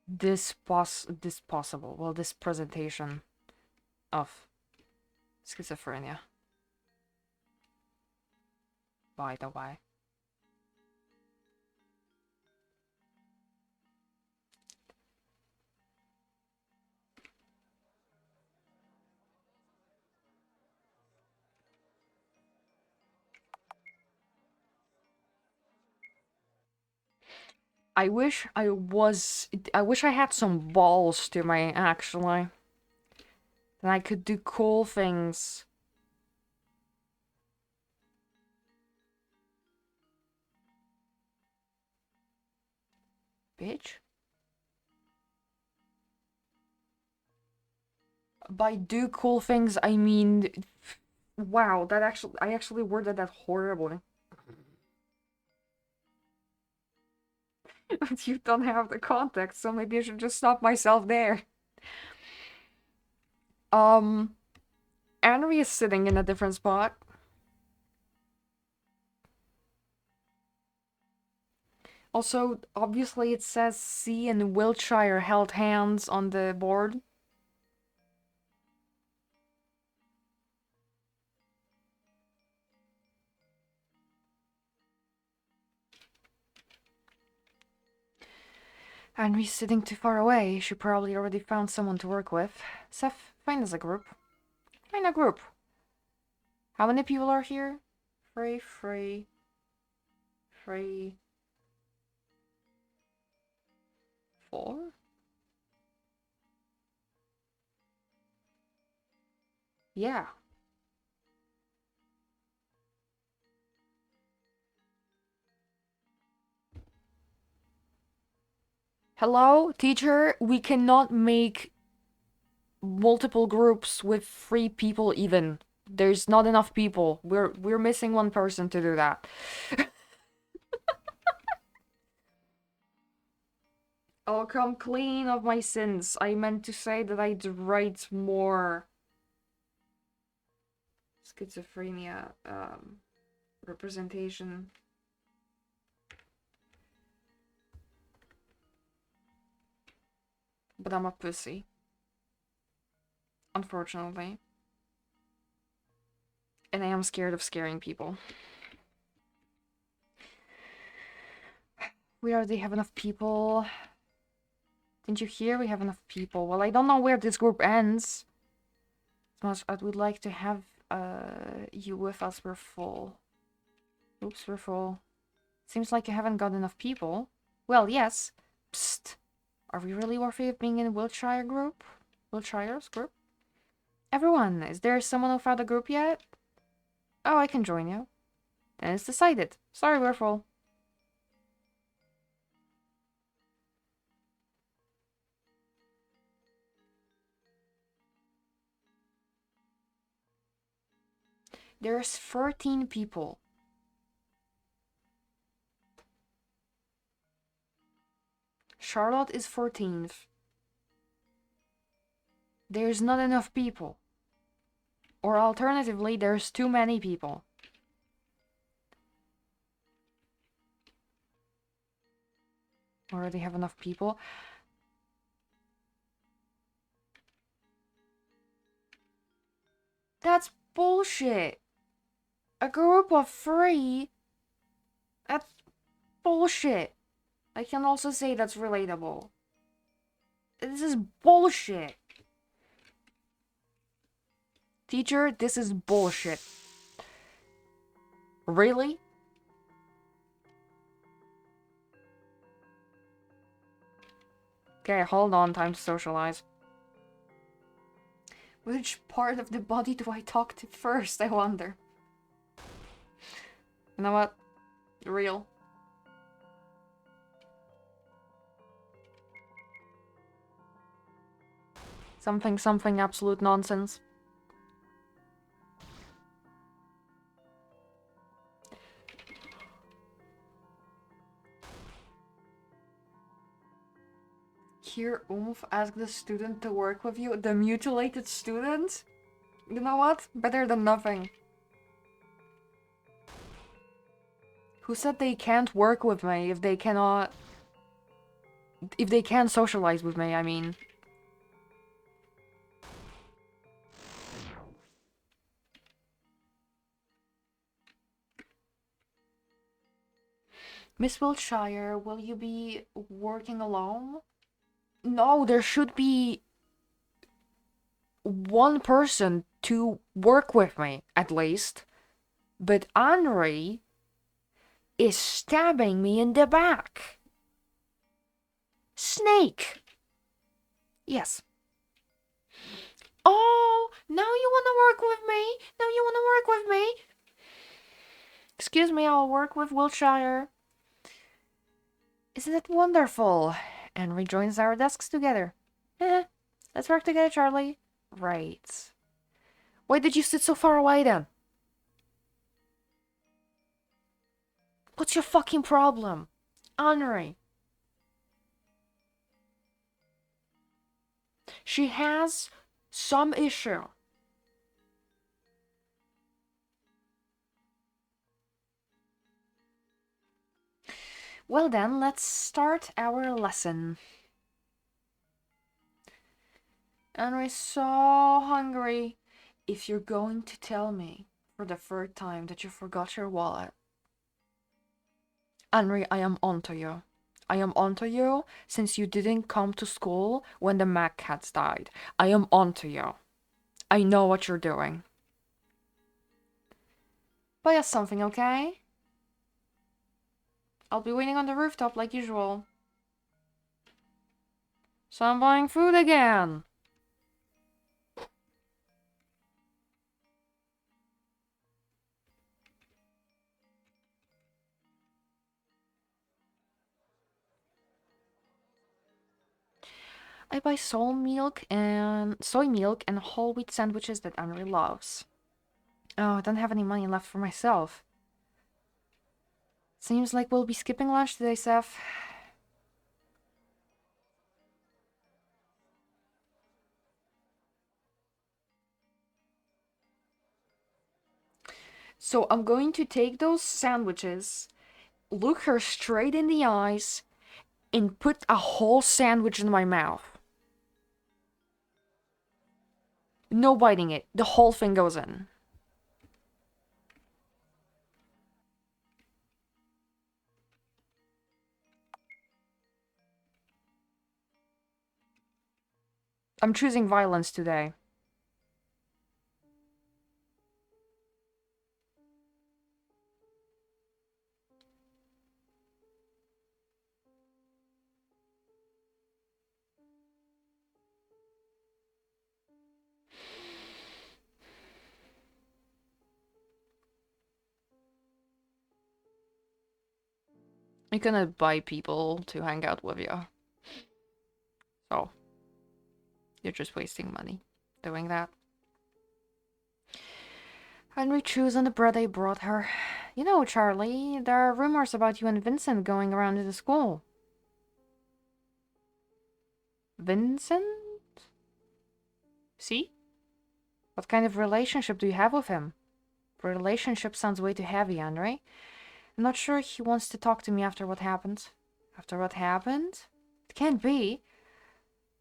this this presentation of schizophrenia. By the way. I wish I had some balls to me, actually. Then I could do cool things. Bitch? By do cool things, I mean... Wow, I actually worded that horribly. But you don't have the context, so maybe I should just stop myself there. Henry is sitting in a different spot. Also, obviously it says C and Wiltshire held hands on the board. Henry's sitting too far away. She probably already found someone to work with. Seth, find us a group. Find a group. How many people are here? Free. 4? Yeah. Hello, teacher? We cannot make multiple groups with 3 people even. There's not enough people. We're missing one person to do that. I'll come clean of my sins. I meant to say that I'd write more schizophrenia representation. But I'm a pussy. Unfortunately. And I am scared of scaring people. We already have enough people. Didn't you hear? We have enough people. Well, I don't know where this group ends. As much as I would like to have you with us, we're full. Oops, we're full. Seems like you haven't got enough people. Well, yes. Psst. Are we really worthy of being in Wiltshire group? Wiltshire's group? Everyone, is there someone who found a group yet? Oh, I can join you. Then it's decided. Sorry, we're full. There's 13 people. Charlotte is 14th. There's not enough people. Or alternatively, there's too many people. Already have enough people. That's bullshit. A group of 3? That's bullshit. I can also say that's relatable. This is bullshit. Teacher, this is bullshit. Really? Okay, hold on, time to socialize. Which part of the body do I talk to first, I wonder? You know what? Real. Something absolute nonsense. Here, Oomph, ask the student to work with you. The mutilated student? You know what? Better than nothing. Who said they can't work with me if they cannot... If they can't socialize with me, I mean. Miss Wiltshire, will you be working alone? No, there should be one person to work with me, at least. But Henri is stabbing me in the back. Snake! Yes. Oh, now you wanna work with me? Now you wanna work with me? Excuse me, I'll work with Wiltshire. Isn't it wonderful? And rejoins our desks together. Let's work together, Charlie. Right. Why did you sit so far away then? What's your fucking problem? Henri. She has some issue. Well then, let's start our lesson. Henri's so hungry. If you're going to tell me for the third time that you forgot your wallet. Henri, I am onto you. I am onto you since you didn't come to school when the Mac Cats died. I am onto you. I know what you're doing. Buy us something, okay? I'll be waiting on the rooftop like usual. So I'm buying food again. I buy soy milk and whole wheat sandwiches that Henri loves. Oh, I don't have any money left for myself. Seems like we'll be skipping lunch today, Seth. So I'm going to take those sandwiches, look her straight in the eyes, and put a whole sandwich in my mouth. No biting it. The whole thing goes in. I'm choosing violence today. You cannot buy people to hang out with you. So, you're just wasting money doing that. Henri chews on the bread I brought her. You know, Charlie, there are rumors about you and Vincent going around in the school. Vincent? See? What kind of relationship do you have with him? Relationship sounds way too heavy, Henri. I'm not sure he wants to talk to me after what happened. After what happened? It can't be.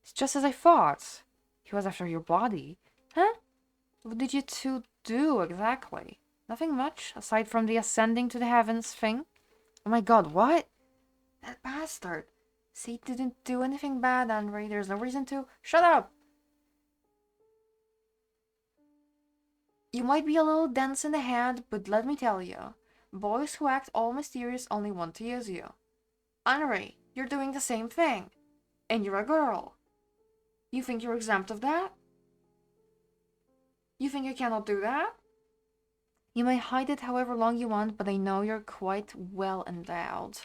It's just as I thought. He was after your body. Huh? What did you two do exactly? Nothing much, aside from the ascending to the heavens thing. Oh my god, what? That bastard. See, didn't do anything bad, Henri. There's no reason to. Shut up! You might be a little dense in the head, but let me tell you, boys who act all mysterious only want to use you. Henri, you're doing the same thing. And you're a girl. You think you're exempt of that? You think you cannot do that? You may hide it however long you want, but I know you're quite well endowed.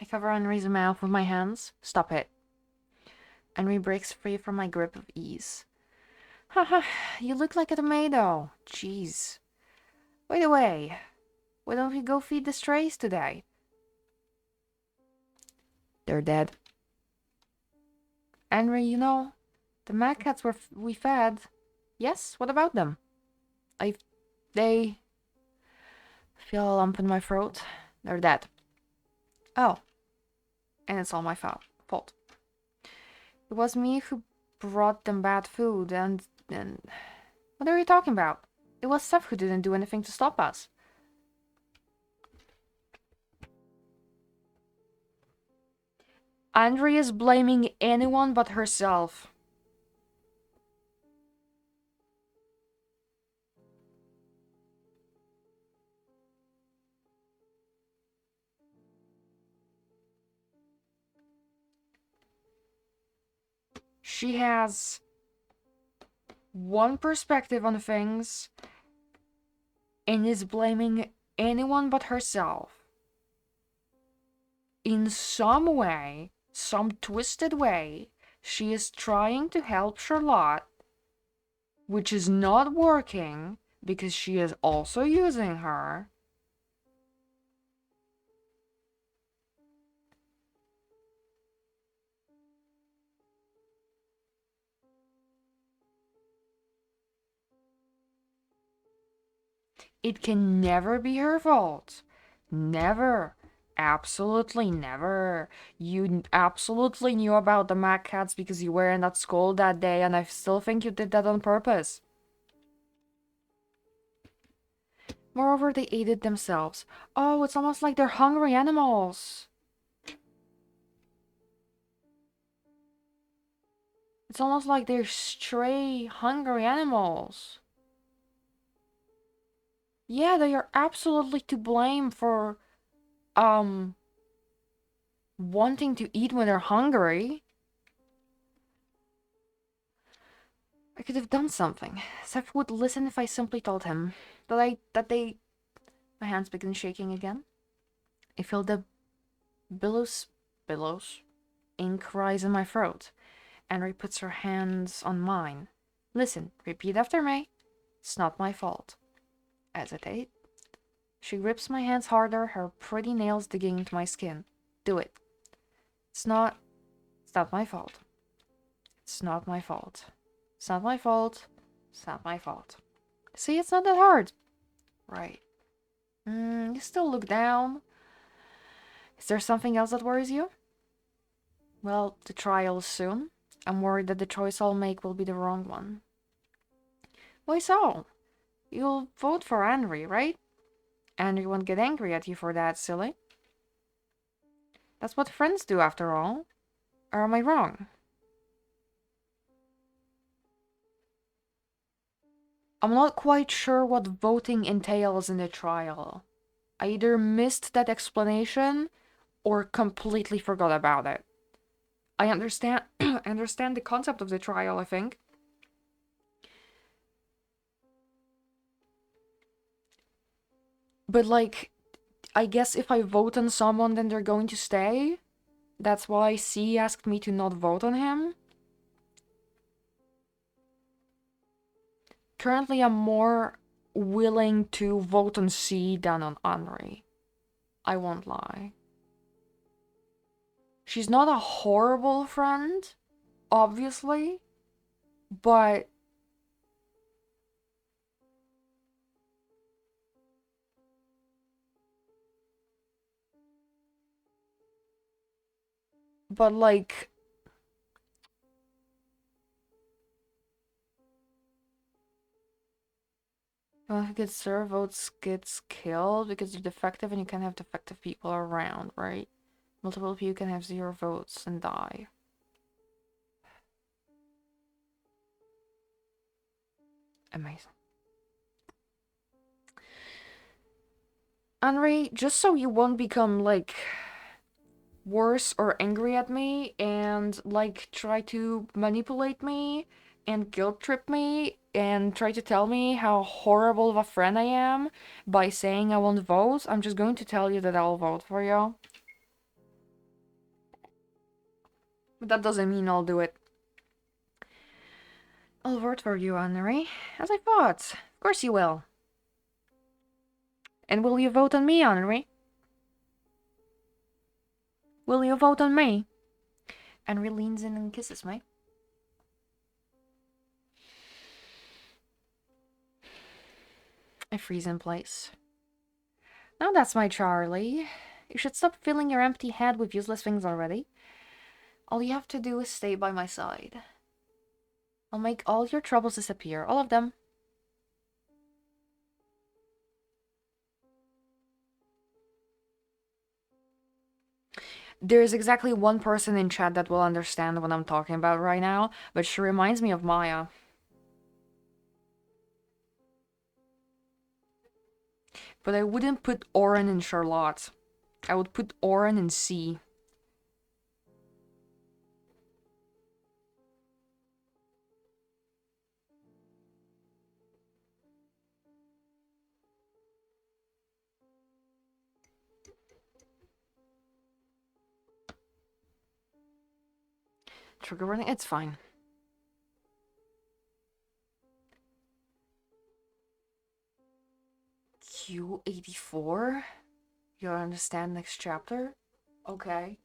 I cover Henry's mouth with my hands. Stop it. Henry breaks free from my grip of ease. Haha, you look like a tomato. Jeez. By the way, why don't we go feed the strays today? They're dead. Henry, you know, the mad cats we fed. Yes, what about them? They feel a lump in my throat. They're dead. Oh. And it's all my fault. It was me who brought them bad food and... What are you talking about? It was Seth who didn't do anything to stop us. Andrea is blaming anyone but herself. She has one perspective on things and is blaming anyone but herself. In some way, some twisted way, she is trying to help Charlotte, which is not working because she is also using her. It can never be her fault. Never. Absolutely never. You absolutely knew about the Mad Cats because you were in that school that day, and I still think you did that on purpose. Moreover, they ate it themselves. Oh, it's almost like they're hungry animals. It's almost like they're stray, hungry animals. Yeah, they are absolutely to blame for, wanting to eat when they're hungry. I could have done something. Seth would listen if I simply told him that My hands begin shaking again. I feel the billows, ink rise in my throat. Henry puts her hands on mine. Listen, repeat after me. It's not my fault. Hesitate. She grips my hands harder, her pretty nails digging into my skin. Do it. It's not my fault. It's not my fault. It's not my fault. It's not my fault. See, it's not that hard. Right. You still look down. Is there something else that worries you? Well, the trial is soon. I'm worried that the choice I'll make will be the wrong one. Why so? You'll vote for Henry, right? Henry won't get angry at you for that, silly. That's what friends do, after all. Or am I wrong? I'm not quite sure what voting entails in the trial. I either missed that explanation or completely forgot about it. I understand understand the concept of the trial, I think. But like, I guess if I vote on someone, then they're going to stay? That's why C asked me to not vote on him? Currently, I'm more willing to vote on C than on Henry. I won't lie. She's not a horrible friend, obviously, but like, who gets served votes gets killed because you're defective and you can't have defective people around, right? Multiple people can have 0 votes and die. Amazing. Henry, just so you won't become, like, worse or angry at me and like try to manipulate me and guilt trip me and try to tell me how horrible of a friend I am by saying I won't vote, I'm just going to tell you that I'll vote for you. But that doesn't mean I'll do it. I'll vote for you, Henry, as I thought. Of course you will. And will you vote on me, Henry? Will you vote on me? Henry leans in and kisses me. I freeze in place. Now that's my Charlie. You should stop filling your empty head with useless things already. All you have to do is stay by my side. I'll make all your troubles disappear, all of them. There's exactly one person in chat that will understand what I'm talking about right now, but she reminds me of Maya. But I wouldn't put Oren in Charlotte. I would put Oren in C. Trigger warning? It's fine. Q84? You'll understand next chapter? Okay.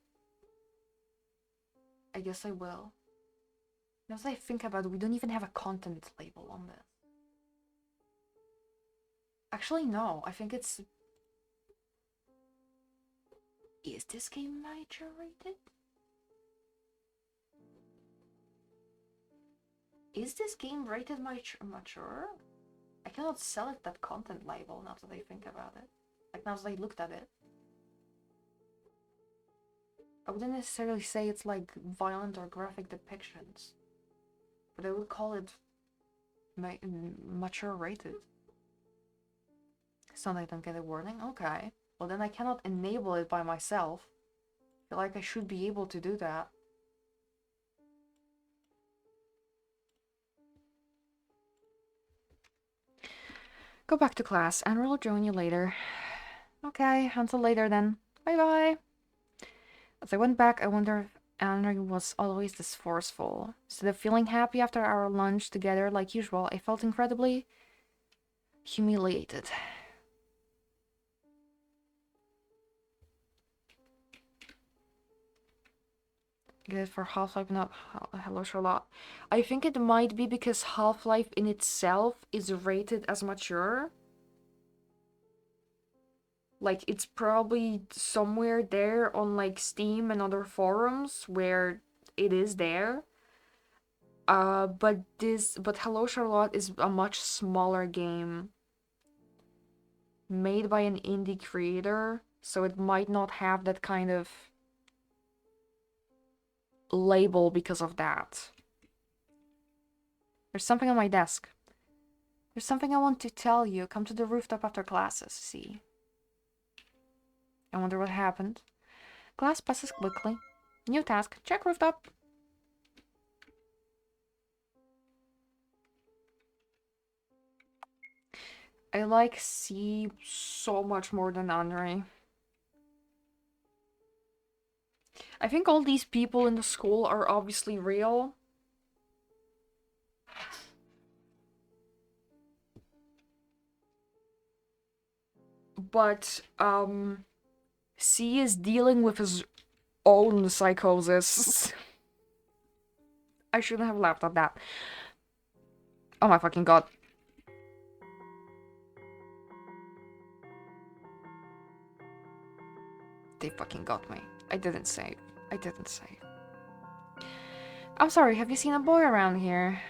I guess I will. Now as I think about it, we don't even have a content label on this. Actually, no. I think it's... Is this game mature rated? Is this game rated mature? I cannot select that content label now that I think about it. Like now that I looked at it. I wouldn't necessarily say it's like violent or graphic depictions. But I would call it mature rated. So I don't get a warning? Okay. Well then I cannot enable it by myself. I feel like I should be able to do that. Go back to class and we'll join you later. Okay, until later then. Bye bye. As I went back, I wonder if Henry was always this forceful. Instead of feeling happy after our lunch together like usual, I felt incredibly humiliated. Get it for Half-Life, not Hello Charlotte. I think it might be because Half-Life in itself is rated as mature. Like, it's probably somewhere there on, like, Steam and other forums where it is there. But Hello Charlotte is a much smaller game. Made by an indie creator, so it might not have that kind of label because of that. There's something on my desk. There's something I want to tell you. Come to the rooftop after classes, see? I wonder what happened. Class passes quickly. New task. Check rooftop. I like C so much more than Henry. I think all these people in the school are obviously real. But, C is dealing with his own psychosis. I shouldn't have laughed at that. Oh my fucking god. They fucking got me. I didn't save. I didn't save. I'm sorry, have you seen a boy around here?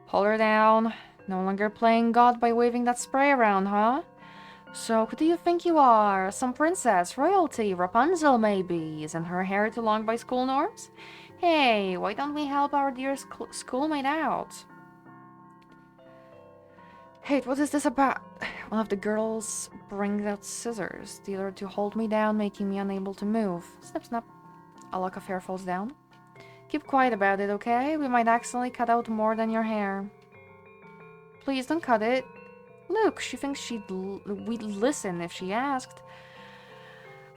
Hold her down. No longer playing God by waving that spray around, huh? So, who do you think you are? Some princess, royalty, Rapunzel maybe? Isn't her hair too long by school norms? Hey, why don't we help our dear schoolmate out? Hey, what is this about? One of the girls brings out scissors, the other to hold me down, making me unable to move. Snip, snap. A lock of hair falls down. Keep quiet about it, okay? We might accidentally cut out more than your hair. Please don't cut it. Look, she thinks we'd listen if she asked.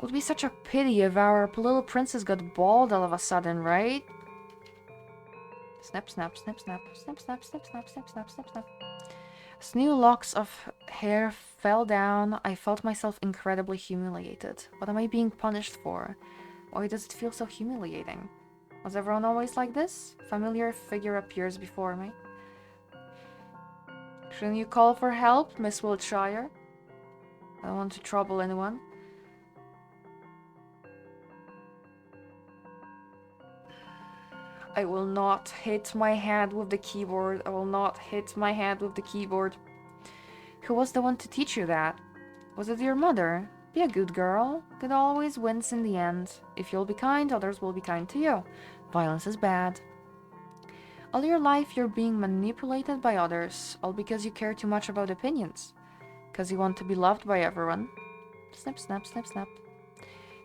Would be such a pity if our little princess got bald all of a sudden, right? Snap, snap, snap, snap, snap, snap, snap, snap, snap, snap, snap, snap. As new locks of hair fell down, I felt myself incredibly humiliated. What am I being punished for? Why does it feel so humiliating? Was everyone always like this? A familiar figure appears before me. Shouldn't you call for help, Miss Wiltshire? I don't want to trouble anyone. I will not hit my head with the keyboard. I will not hit my head with the keyboard. Who was the one to teach you that? Was it your mother? Be a good girl. Good always wins in the end. If you'll be kind, others will be kind to you. Violence is bad. All your life you're being manipulated by others, all because you care too much about opinions. Because you want to be loved by everyone. Snip, snap, snip, snap.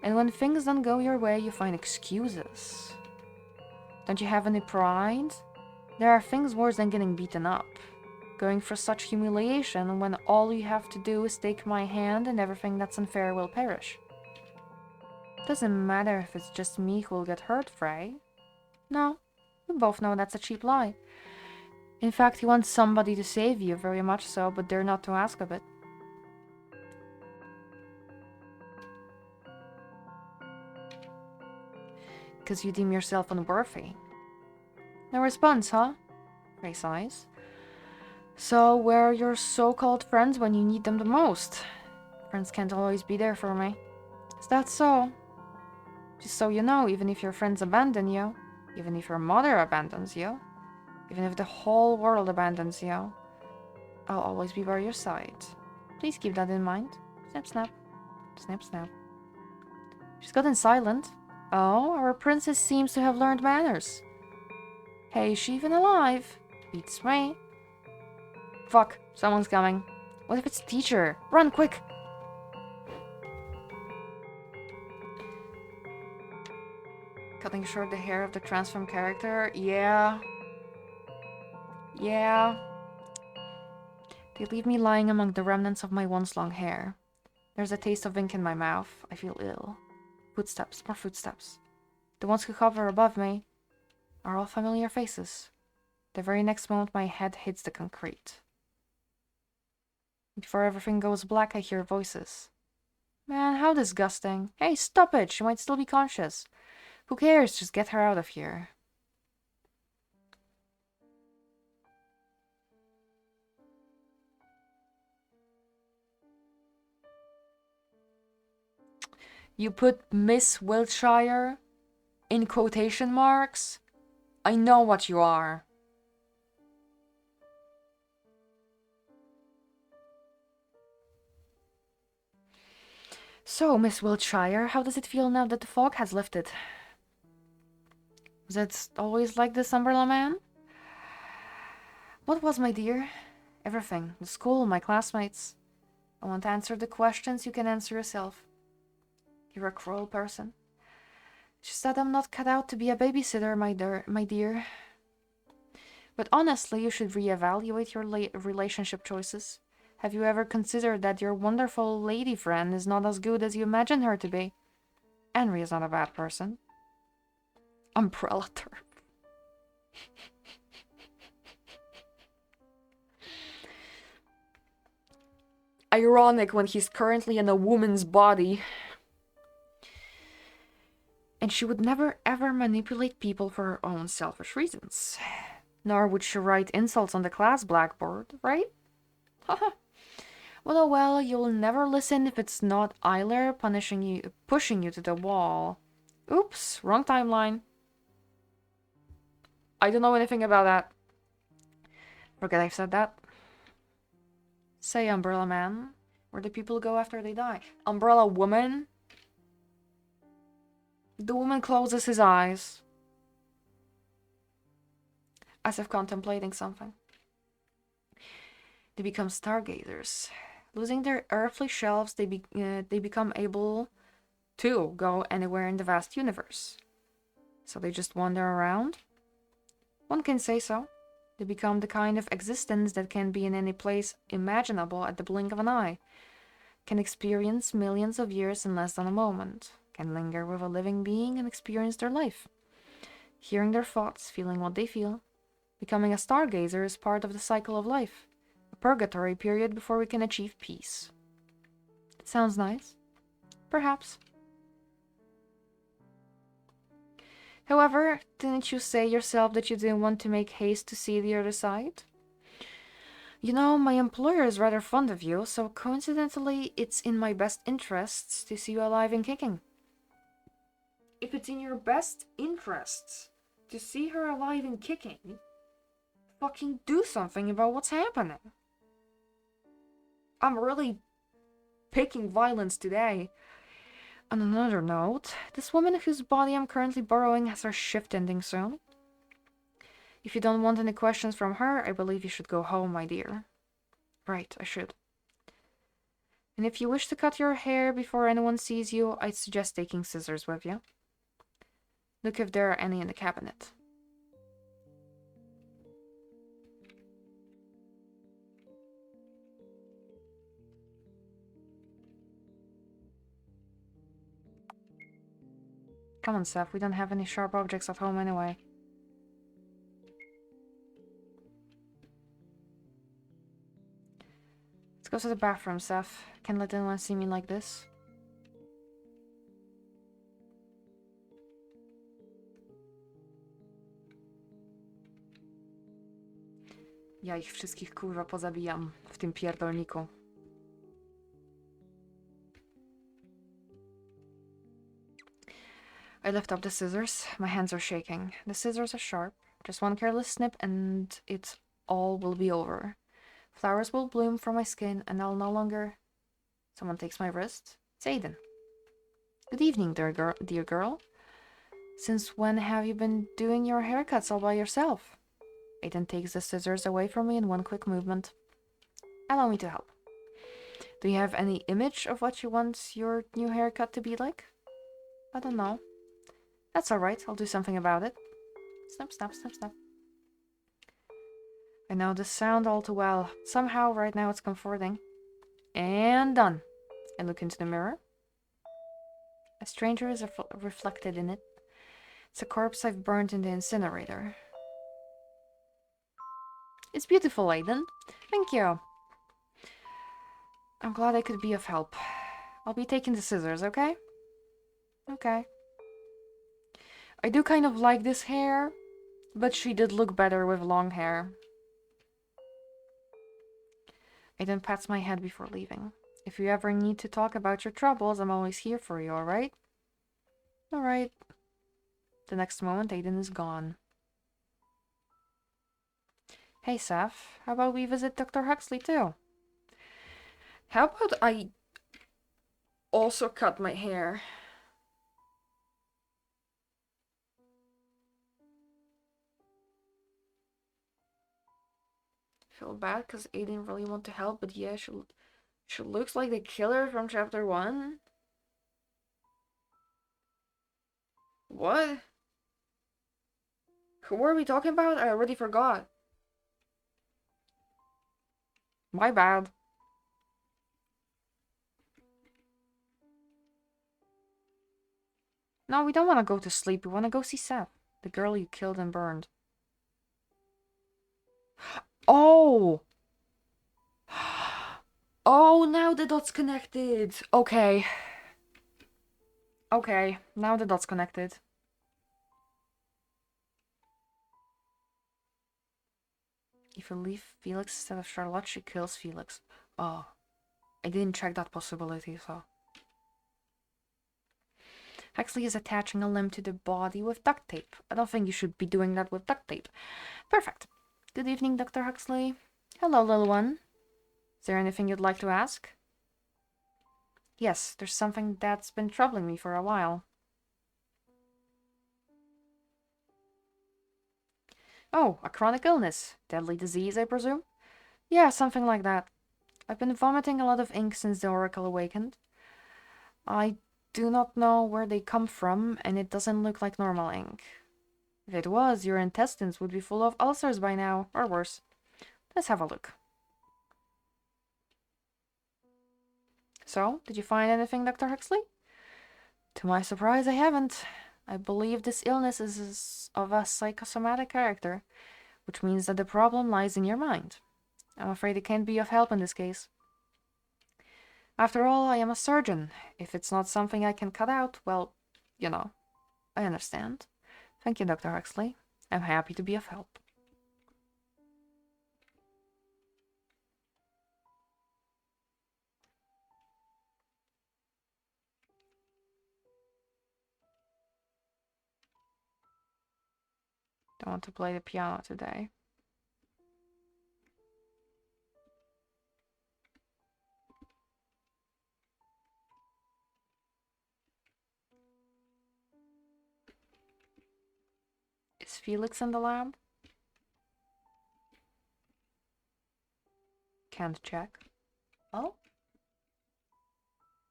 And when things don't go your way, you find excuses. Don't you have any pride? There are things worse than getting beaten up. Going for such humiliation when all you have to do is take my hand and everything that's unfair will perish. Doesn't matter if it's just me who'll get hurt, Frey. No, we both know that's a cheap lie. In fact, you want somebody to save you, very much so, but dare not to ask of it. Because you deem yourself unworthy. No response, huh? Frey sighs. So, where are your so-called friends when you need them the most? Friends can't always be there for me. Is that so? Just so you know, even if your friends abandon you, even if your mother abandons you, even if the whole world abandons you, I'll always be by your side. Please keep that in mind. Snap, snap. Snap, snap. She's gotten silent. Oh, our princess seems to have learned manners. Hey, is she even alive? Beats me. Fuck, someone's coming. What if it's teacher? Run, quick! Cutting short the hair of the transformed character? Yeah. Yeah. They leave me lying among the remnants of my once long hair. There's a taste of ink in my mouth. I feel ill. Footsteps, more footsteps. The ones who hover above me are all familiar faces. The very next moment my head hits the concrete. Before everything goes black, I hear voices. Man, how disgusting. Hey, stop it! She might still be conscious. Who cares? Just get her out of here. You put Miss Wiltshire in quotation marks? I know what you are. So, Miss Wiltshire, how does it feel now that the fog has lifted? Was it always like this, Umbrella Man? What was, my dear? Everything. The school, my classmates. I won't answer the questions you can answer yourself. You're a cruel person. Just that I'm not cut out to be a babysitter, my dear. But honestly, you should reevaluate your relationship choices. Have you ever considered that your wonderful lady friend is not as good as you imagine her to be? Henry is not a bad person. Umbrella term. Ironic when he's currently in a woman's body. And she would never ever manipulate people for her own selfish reasons. Nor would she write insults on the class blackboard, right? Haha. Well, you'll never listen if it's not Eiler pushing you to the wall. Oops, wrong timeline. I don't know anything about that. Forget I've said that. Say, Umbrella Man, where do people go after they die? Umbrella Woman? The woman closes his eyes, as if contemplating something. They become stargazers. Losing their earthly shelves, they become able to go anywhere in the vast universe. So they just wander around? One can say so. They become the kind of existence that can be in any place imaginable at the blink of an eye, can experience millions of years in less than a moment, can linger with a living being and experience their life, hearing their thoughts, feeling what they feel. Becoming a stargazer is part of the cycle of life, a purgatory period before we can achieve peace. It sounds nice. Perhaps. However, didn't you say yourself that you didn't want to make haste to see the other side? You know, my employer is rather fond of you, so coincidentally, it's in my best interests to see you alive and kicking. If it's in your best interests to see her alive and kicking, fucking do something about what's happening. I'm really picking violence today. On another note, this woman whose body I'm currently borrowing has her shift ending soon. If you don't want any questions from her, I believe you should go home, my dear. Right, I should. And if you wish to cut your hair before anyone sees you, I'd suggest taking scissors with you. Look if there are any in the cabinet. Come on, Seth, we don't have any sharp objects at home anyway. Let's go to the bathroom, Seth. Can't let anyone see me like this. Ja ich wszystkich kurwa pozabijam w tym pierdolniku. I lift up the scissors. My hands are shaking. The scissors are sharp. Just one careless snip and it all will be over. Flowers will bloom from my skin and I'll no longer... Someone takes my wrist. It's Aiden. Good evening, dear girl. Since when have you been doing your haircuts all by yourself? Aiden takes the scissors away from me in one quick movement. Allow me to help. Do you have any image of what you want your new haircut to be like? I don't know. That's alright, I'll do something about it. Snip, snap, snip, snap. I know this sound all too well. Somehow, right now it's comforting. And done. I look into the mirror. A stranger is reflected in it. It's a corpse I've burned in the incinerator. It's beautiful, Aiden. Thank you. I'm glad I could be of help. I'll be taking the scissors, okay? Okay. I do kind of like this hair, but she did look better with long hair. Aiden pats my head before leaving. If you ever need to talk about your troubles, I'm always here for you, alright? Alright. The next moment, Aiden is gone. Hey, Seth, how about we visit Dr. Huxley too? How about I also cut my hair? Feel bad because Aiden really want to help, but yeah, she looks like the killer from chapter 1. What? Who were we talking about? I already forgot. My bad. No, we don't want to go to sleep. We want to go see Seth, the girl you killed and burned. Oh! Oh, now the dots connected. Okay. Okay, now the dots connected. If you leave Felix instead of Charlotte, she kills Felix. Oh. I didn't check that possibility, so... Huxley is attaching a limb to the body with duct tape. I don't think you should be doing that with duct tape. Perfect. Good evening, Dr. Huxley. Hello, little one. Is there anything you'd like to ask? Yes, there's something that's been troubling me for a while. Oh, a chronic illness. Deadly disease, I presume? Yeah, something like that. I've been vomiting a lot of ink since the Oracle awakened. I do not know where they come from, and it doesn't look like normal ink. If it was, your intestines would be full of ulcers by now, or worse. Let's have a look. So, did you find anything, Dr. Huxley? To my surprise, I haven't. I believe this illness is of a psychosomatic character, which means that the problem lies in your mind. I'm afraid it can't be of help in this case. After all, I am a surgeon. If it's not something I can cut out, well, you know, I understand. Thank you, Dr. Huxley. I'm happy to be of help. Don't want to play the piano today. Is Felix in the lab? Can't check. Oh?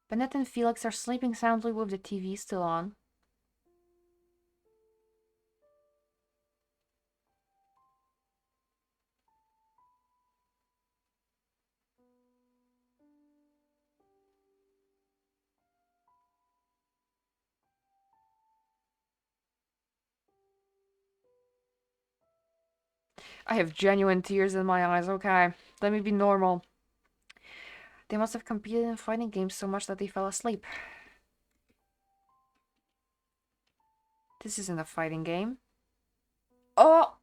Bennett and Felix are sleeping soundly with the TV still on. I have genuine tears in my eyes, okay. Let me be normal. They must have competed in fighting games so much that they fell asleep. This isn't a fighting game. Oh!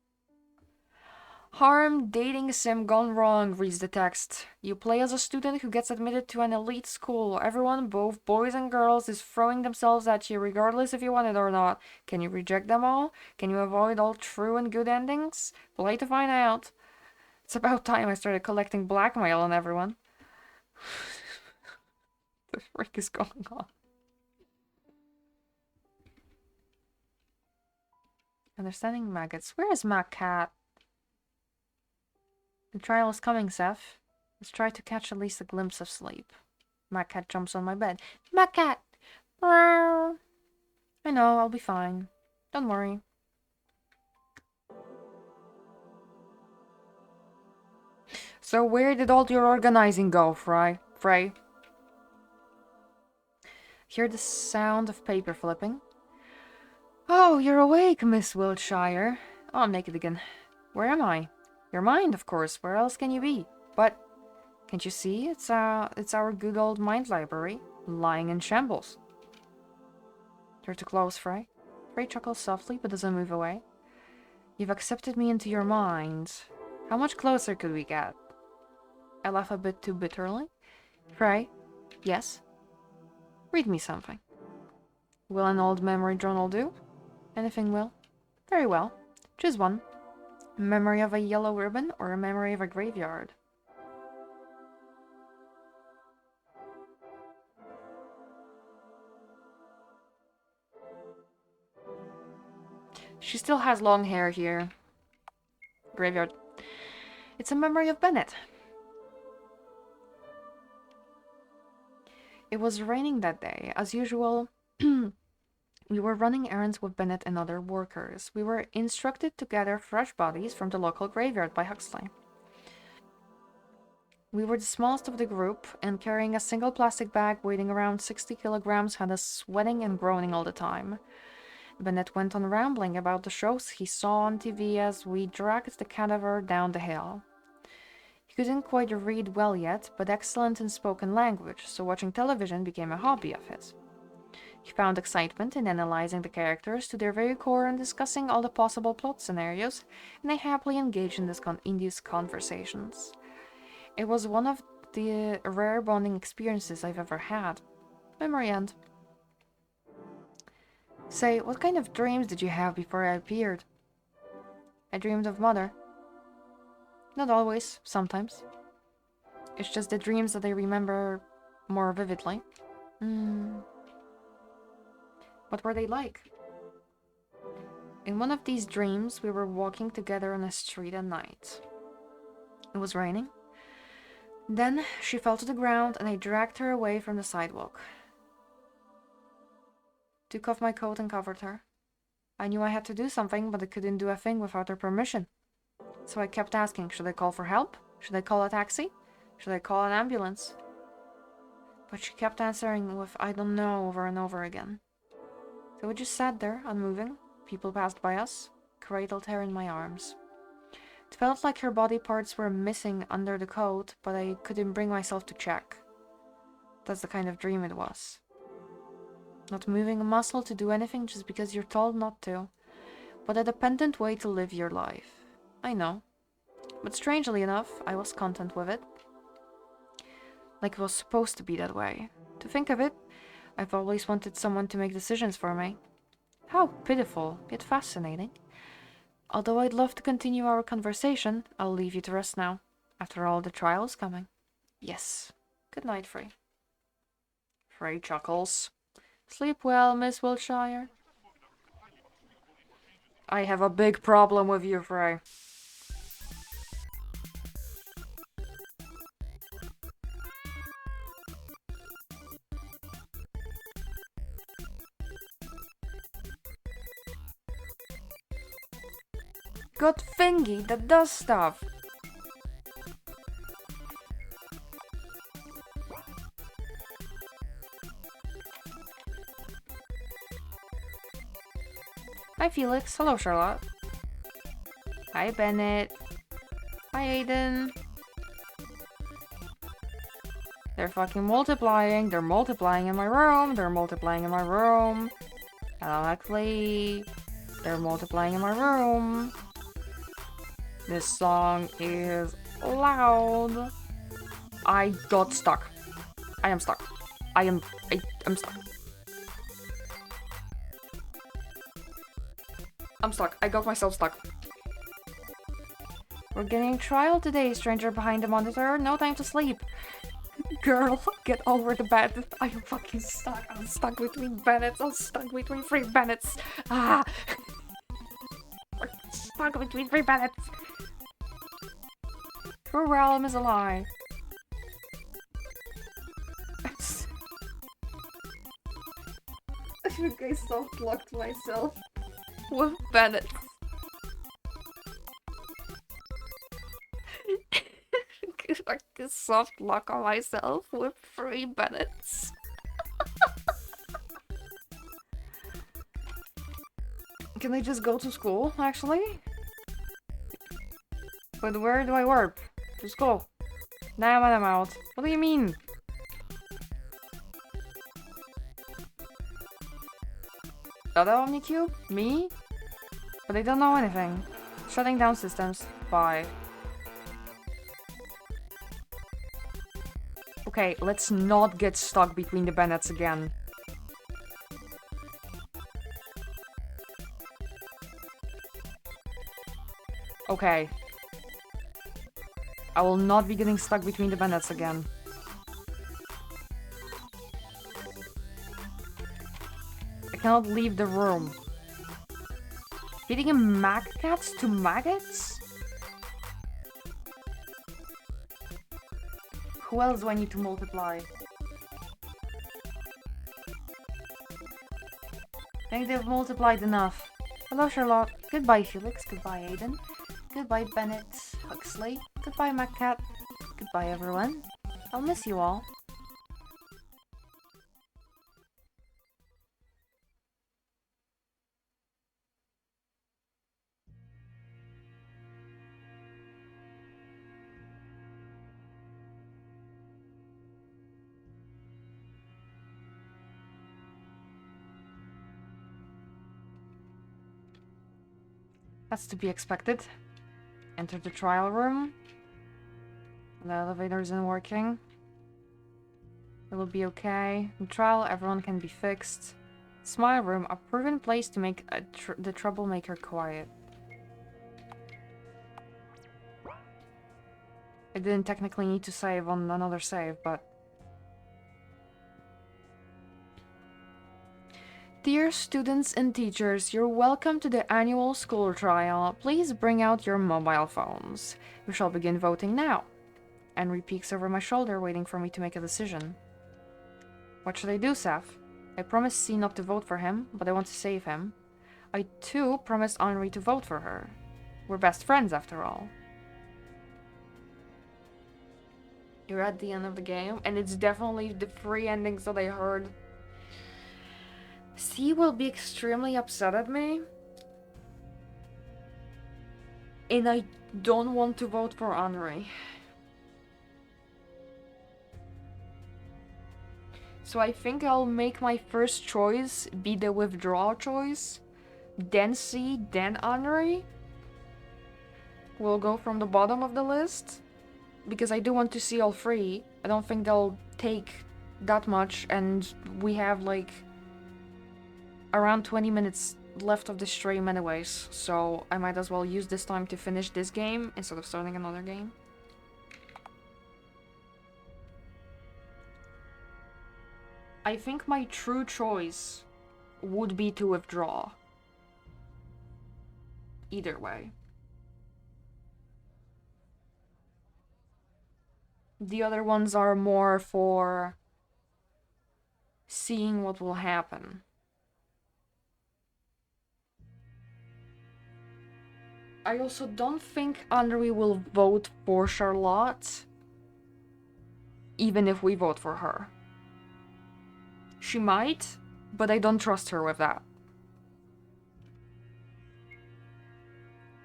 Harem dating sim gone wrong, reads the text. You play as a student who gets admitted to an elite school. Everyone, both boys and girls, is throwing themselves at you regardless if you want it or not. Can you reject them all? Can you avoid all true and good endings? Play to find out. It's about time I started collecting blackmail on everyone. The frick is going on? Understanding maggots. Where is my cat? The trial is coming, Seth. Let's try to catch at least a glimpse of sleep. My cat jumps on my bed. My cat! Meow. I know, I'll be fine. Don't worry. So where did all your organizing go, Frey? Hear the sound of paper flipping. Oh, you're awake, Miss Wiltshire. Oh, I'm naked again. Where am I? Your mind, of course. Where else can you be? But can't you see? It's our good old mind library, lying in shambles. You're too close, Frey. Frey chuckles softly, but doesn't move away. You've accepted me into your mind. How much closer could we get? I laugh a bit too bitterly. Frey? Yes? Read me something. Will an old memory journal do? Anything will. Very well. Choose one. A memory of a yellow ribbon or a memory of a graveyard? She still has long hair here. Graveyard. It's a memory of Bennett. It was raining that day. As usual, we were running errands with Bennett and other workers. We were instructed to gather fresh bodies from the local graveyard by Huxley. We were the smallest of the group, and carrying a single plastic bag weighing around 60 kilograms had us sweating and groaning all the time. Bennett went on rambling about the shows he saw on TV as we dragged the cadaver down the hill. He couldn't quite read well yet, but excellent in spoken language, so watching television became a hobby of his. He found excitement in analyzing the characters to their very core and discussing all the possible plot scenarios, and they happily engaged in these conversations. It was one of the rare bonding experiences I've ever had. Memory end. Say, what kind of dreams did you have before I appeared? I dreamed of Mother. Not always, sometimes. It's just the dreams that I remember more vividly. What were they like? In one of these dreams, we were walking together on a street at night. It was raining, Then she fell to the ground and I dragged her away from the sidewalk. Took off my coat and covered her. I knew I had to do something, but I couldn't do a thing without her permission. So I kept asking, should I call for help? Should I call a taxi? Should I call an ambulance? But she kept answering with I don't know over and over again. So I just sat there, unmoving. People passed by us, cradled her in my arms. It felt like her body parts were missing under the coat, but I couldn't bring myself to check. That's the kind of dream it was. Not moving a muscle to do anything just because you're told not to, but a dependent way to live your life. I know. But strangely enough, I was content with it. Like it was supposed to be that way. To think of it, I've always wanted someone to make decisions for me. How pitiful, yet fascinating. Although I'd love to continue our conversation, I'll leave you to rest now. After all, the trial's coming. Yes. Good night, Frey. Frey chuckles. Sleep well, Miss Wiltshire. I have a big problem with you, Frey. Got thingy that does stuff. Hi Felix, hello Charlotte. Hi Bennett. Hi Aiden. They're fucking multiplying. They're multiplying in my room. They're multiplying in my room. Hello Huxley. They're multiplying in my room. This song is loud. I got stuck. I am stuck. I'm stuck. I'm stuck. I got myself stuck. We're getting trial today, stranger behind the monitor. No time to sleep. Girl, get over the bed. I'm fucking stuck. I'm stuck between Bennetts. I'm stuck between 3 Bennetts. Ah! We're stuck between 3 Bennetts. Her realm is a lie. I think I soft-locked myself with Bennett. Like a soft lock on myself with 3 Bennetts. Can I just go to school, actually? But where do I warp? To school. Now I'm out. What do you mean? Other Omnicube? Me? But I don't know anything. Shutting down systems. Bye. Okay, let's not get stuck between the Bennetts again. Okay. I will not be getting stuck between the Bennetts again. I cannot leave the room. Feeding a maggots to maggots? Who else do I need to multiply? I think they've multiplied enough. Hello, Charlotte. Goodbye, Felix. Goodbye, Aiden. Goodbye, Bennett. Huxley. Goodbye, MacCat. Goodbye, everyone. I'll miss you all. That's to be expected. Enter the trial room. The elevator isn't working. It will be okay. In trial, everyone can be fixed. Smile room, a proven place to make the troublemaker quiet. I didn't technically need to save on another save, but... Dear students and teachers, you're welcome to the annual school trial. Please bring out your mobile phones. We shall begin voting now. Henry peeks over my shoulder, waiting for me to make a decision. What should I do, Seth? I promised C not to vote for him, but I want to save him. I too promised Henri to vote for her. We're best friends, after all. You're at the end of the game, and it's definitely the 3 endings that I heard. C will be extremely upset at me. And I don't want to vote for Henri. So I think I'll make my first choice be the withdraw choice. Then C, then Henri. We'll go from the bottom of the list. Because I do want to see all 3. I don't think they'll take that much, and we have like around 20 minutes left of the stream anyways, so I might as well use this time to finish this game instead of starting another game. I think my true choice would be to withdraw. Either way. The other ones are more for seeing what will happen. I also don't think Henri will vote for Charlotte, even if we vote for her. She might, but I don't trust her with that.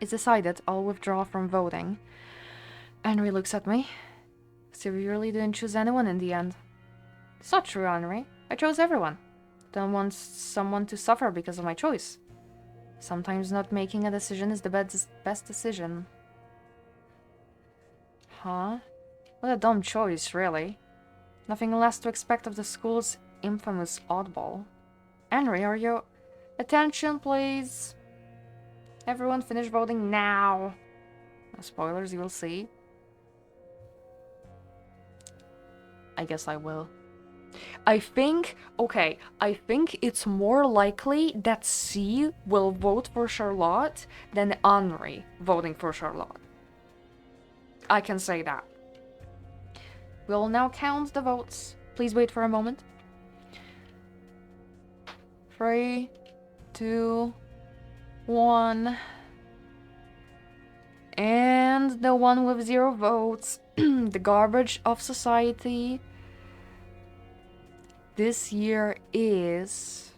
It's decided. I'll withdraw from voting. Henri looks at me. So you really didn't choose anyone in the end. It's not true, Henri. I chose everyone. Don't want someone to suffer because of my choice. Sometimes not making a decision is the best decision. Huh? What a dumb choice, really. Nothing less to expect of the school's infamous oddball. Henri, are you... Attention, please. Everyone finish voting now. No spoilers, you will see. I guess I will. I think it's more likely that C will vote for Charlotte than Henri voting for Charlotte. I can say that. We'll now count the votes. Please wait for a moment. 3, 2, 1. And the one with 0 votes. The garbage of society. This year is...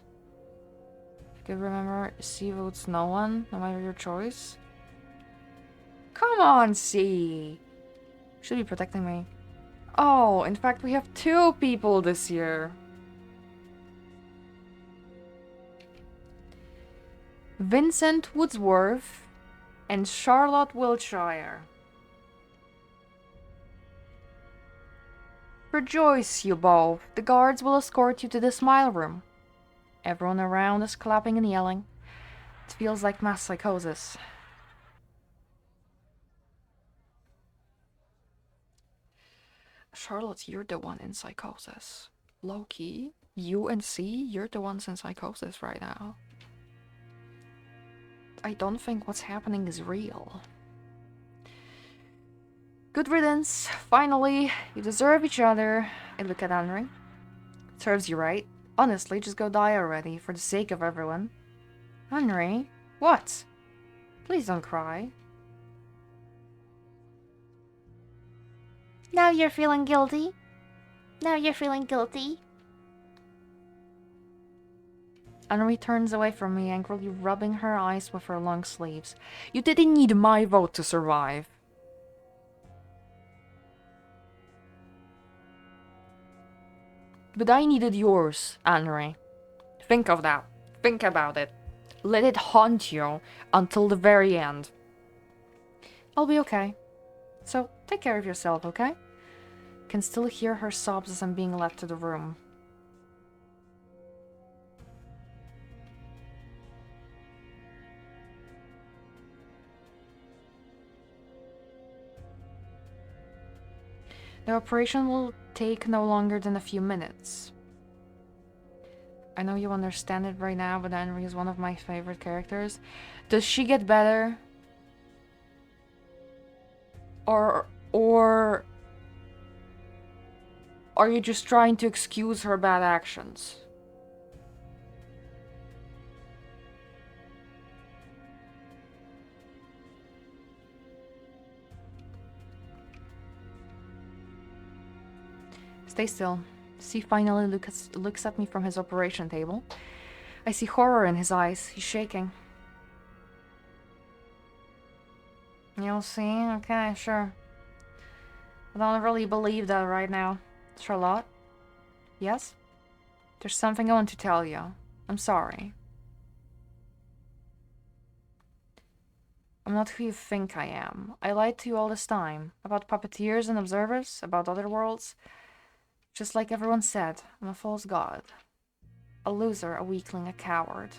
If you can remember, C votes no one, no matter your choice. Come on, C! Should be protecting me. Oh, in fact, we have 2 people this year. Vincent Woodsworth and Charlotte Wiltshire. Rejoice, you both. The guards will escort you to the Smile Room. Everyone around is clapping and yelling. It feels like mass psychosis. Charlotte, you're the one in psychosis. Loki, you and C, you're the ones in psychosis right now. I don't think what's happening is real. Good riddance. Finally, you deserve each other. I look at Henri. Serves you right. Honestly, just go die already, for the sake of everyone. Henri? What? Please don't cry. Now you're feeling guilty? Now you're feeling guilty? Henri turns away from me, angrily rubbing her eyes with her long sleeves. You didn't need my vote to survive. But I needed yours, Henri. Think of that. Think about it. Let it haunt you until the very end. I'll be okay. So, take care of yourself, okay? Can still hear her sobs as I'm being led to the room. The operation will take no longer than a few minutes. I know you understand it right now, but Henri is one of my favorite characters. Does she get better? Or are you just trying to excuse her bad actions? Stay still. C finally looks at me from his operation table. I see horror in his eyes. He's shaking. You'll see? Okay, sure. I don't really believe that right now. Charlotte? Yes? There's something I want to tell you. I'm sorry. I'm not who you think I am. I lied to you all this time. About puppeteers and observers, about other worlds. Just like everyone said, I'm a false god. A loser, a weakling, a coward.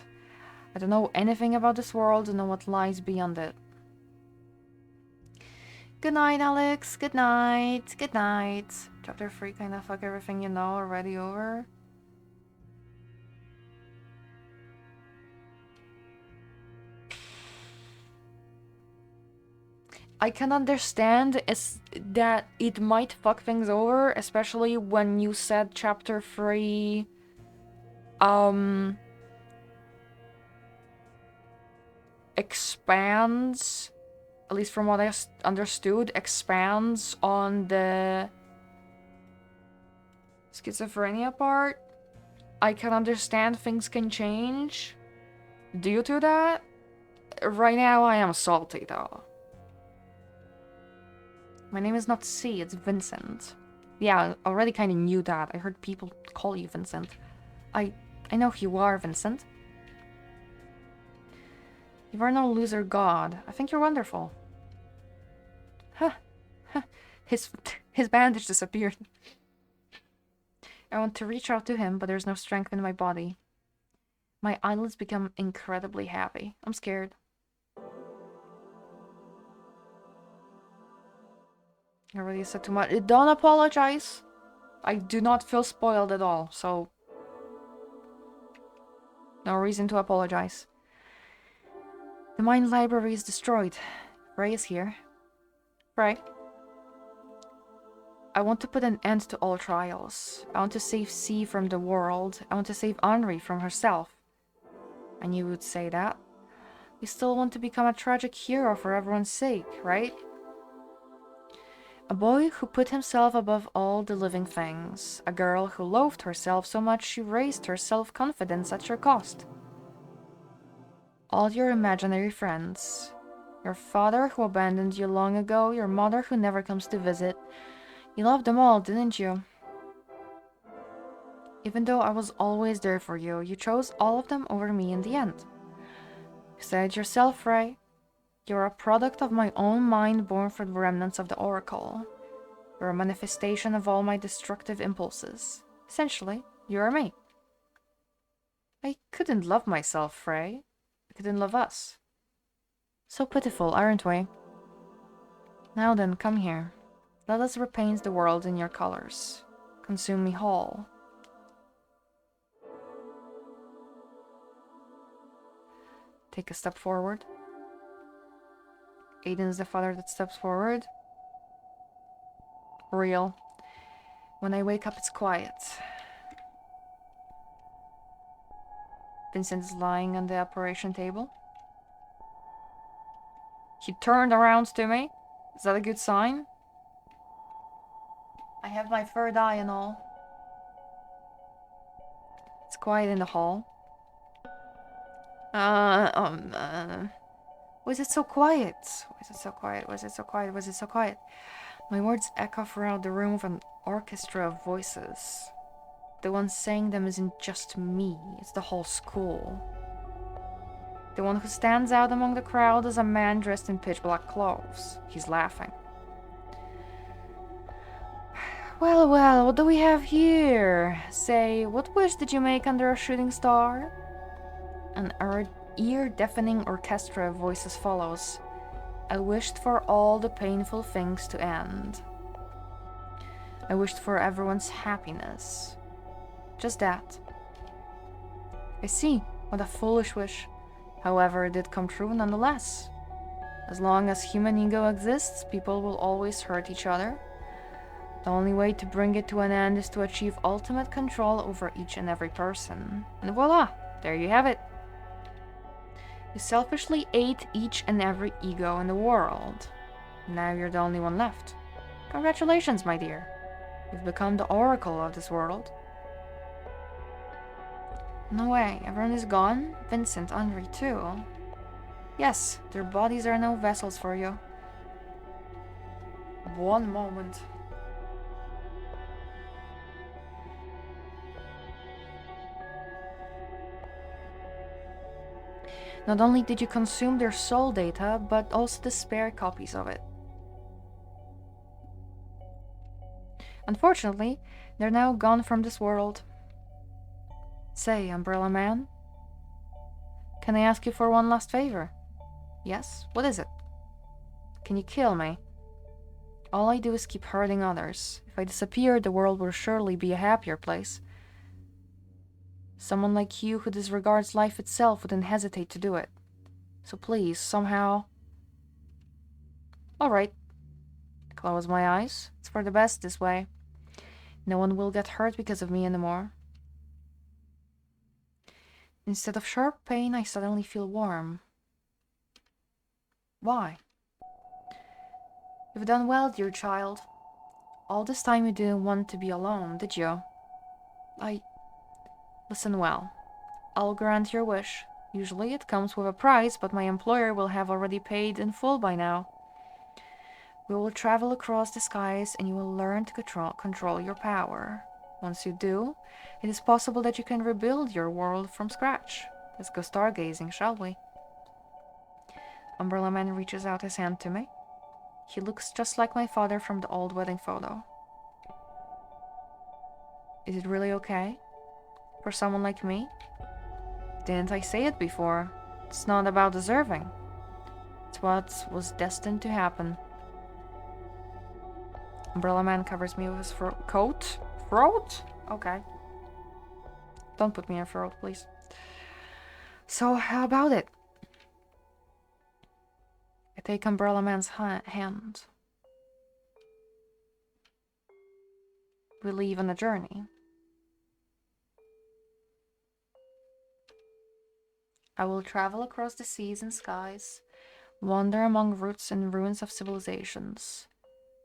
I don't know anything about this world and know what lies beyond it. Good night, Alex. Good night. Good night. Chapter 3 kinda fuck everything you know already over. I can understand that it might fuck things over, especially when you said chapter 3 expands, at least from what I understood, expands on the schizophrenia part. I can understand things can change due to that. Right now I am salty though. My name is not C, it's Vincent. Yeah, I already kind of knew that. I heard people call you Vincent. I know who you are, Vincent. You are no loser god. I think you're wonderful. Huh. His bandage disappeared. I want to reach out to him, but there's no strength in my body. My eyelids become incredibly heavy. I'm scared. I already said too much. Don't apologize. I do not feel spoiled at all, so no reason to apologize. The mine library is destroyed. Frey is here. Frey. I want to put an end to all trials. I want to save C from the world. I want to save Henri from herself. And you would say that? You still want to become a tragic hero for everyone's sake, right? A boy who put himself above all the living things. A girl who loathed herself so much she raised her self-confidence at your cost. All your imaginary friends. Your father who abandoned you long ago, your mother who never comes to visit. You loved them all, didn't you? Even though I was always there for you, you chose all of them over me in the end. You said it yourself, Frey. You're a product of my own mind born from the remnants of the Oracle. You're a manifestation of all my destructive impulses. Essentially, you are me. I couldn't love myself, Frey. I couldn't love us. So pitiful, aren't we? Now then, come here. Let us repaint the world in your colors. Consume me whole. Take a step forward. Aiden is the father that steps forward. Real. When I wake up, it's quiet. Vincent is lying on the operation table. He turned around to me. Is that a good sign? I have my third eye and all. It's quiet in the hall. Why is it so quiet? Why is it so quiet? Why is it so quiet? Why is it so quiet? My words echo throughout the room with an orchestra of voices. The one saying them isn't just me, it's the whole school. The one who stands out among the crowd is a man dressed in pitch black clothes. He's laughing. Well, well, what do we have here? Say, what wish did you make under a shooting star? An ear-deafening orchestra of voices follows. I wished for all the painful things to end. I wished for everyone's happiness. Just that. I see. What a foolish wish. However, it did come true nonetheless. As long as human ego exists, people will always hurt each other. The only way to bring it to an end is to achieve ultimate control over each and every person. And voila, there you have it. You selfishly ate each and every ego in the world. Now you're the only one left. Congratulations, my dear. You've become the oracle of this world. No way, everyone is gone? Vincent, Henri too. Yes, their bodies are no vessels for you. One moment. Not only did you consume their soul data, but also the spare copies of it. Unfortunately, they're now gone from this world. Say, Umbrella Man, can I ask you for one last favor? Yes? What is it? Can you kill me? All I do is keep hurting others. If I disappear, the world will surely be a happier place. Someone like you who disregards life itself wouldn't hesitate to do it. So please, somehow... Alright. Close my eyes. It's for the best this way. No one will get hurt because of me anymore. Instead of sharp pain, I suddenly feel warm. Why? You've done well, dear child. All this time you didn't want to be alone, did you? Listen well. I'll grant your wish. Usually it comes with a price, but my employer will have already paid in full by now. We will travel across the skies and you will learn to control your power. Once you do, it is possible that you can rebuild your world from scratch. Let's go stargazing, shall we? Umbrella Man reaches out his hand to me. He looks just like my father from the old wedding photo. Is it really okay? For someone like me? Didn't I say it before? It's not about deserving. It's what was destined to happen. Umbrella Man covers me with his coat. Throat? Okay. Don't put me in throat, please. So, how about it? I take Umbrella Man's hand. We leave on a journey. I will travel across the seas and skies, wander among roots and ruins of civilizations,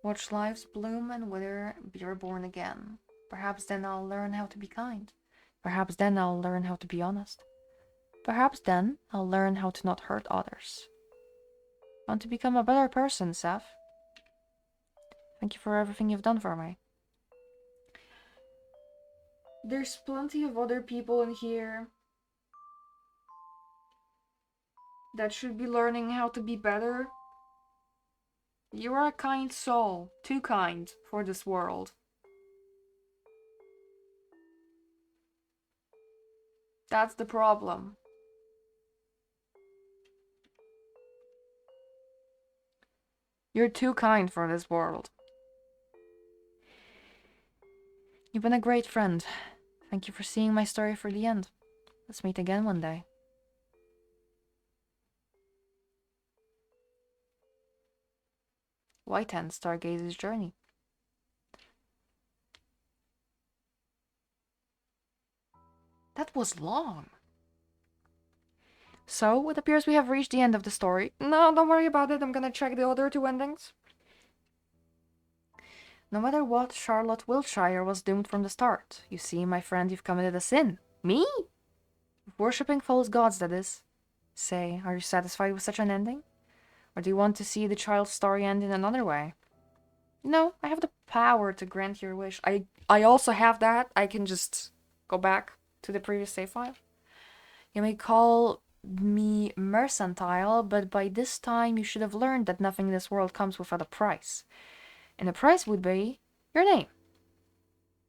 watch lives bloom and wither, be reborn again. Perhaps then I'll learn how to be kind. Perhaps then I'll learn how to be honest. Perhaps then I'll learn how to not hurt others. I want to become a better person, Seth. Thank you for everything you've done for me. There's plenty of other people in here that should be learning how to be better. You are a kind soul, too kind for this world. That's the problem. You're too kind for this world. You've been a great friend. Thank you for seeing my story for the end. Let's meet again one day. White Hand stargazes journey. That was long. So, it appears we have reached the end of the story. No, don't worry about it. I'm gonna check the other two endings. No matter what, Charlotte Wiltshire was doomed from the start. You see, my friend, you've committed a sin. Me? Worshipping false gods, that is. Say, are you satisfied with such an ending? Or do you want to see the child's story end in another way? No, I have the power to grant your wish. I also have that. I can just go back to the previous save file. You may call me mercantile, but by this time you should have learned that nothing in this world comes without a price. And the price would be your name.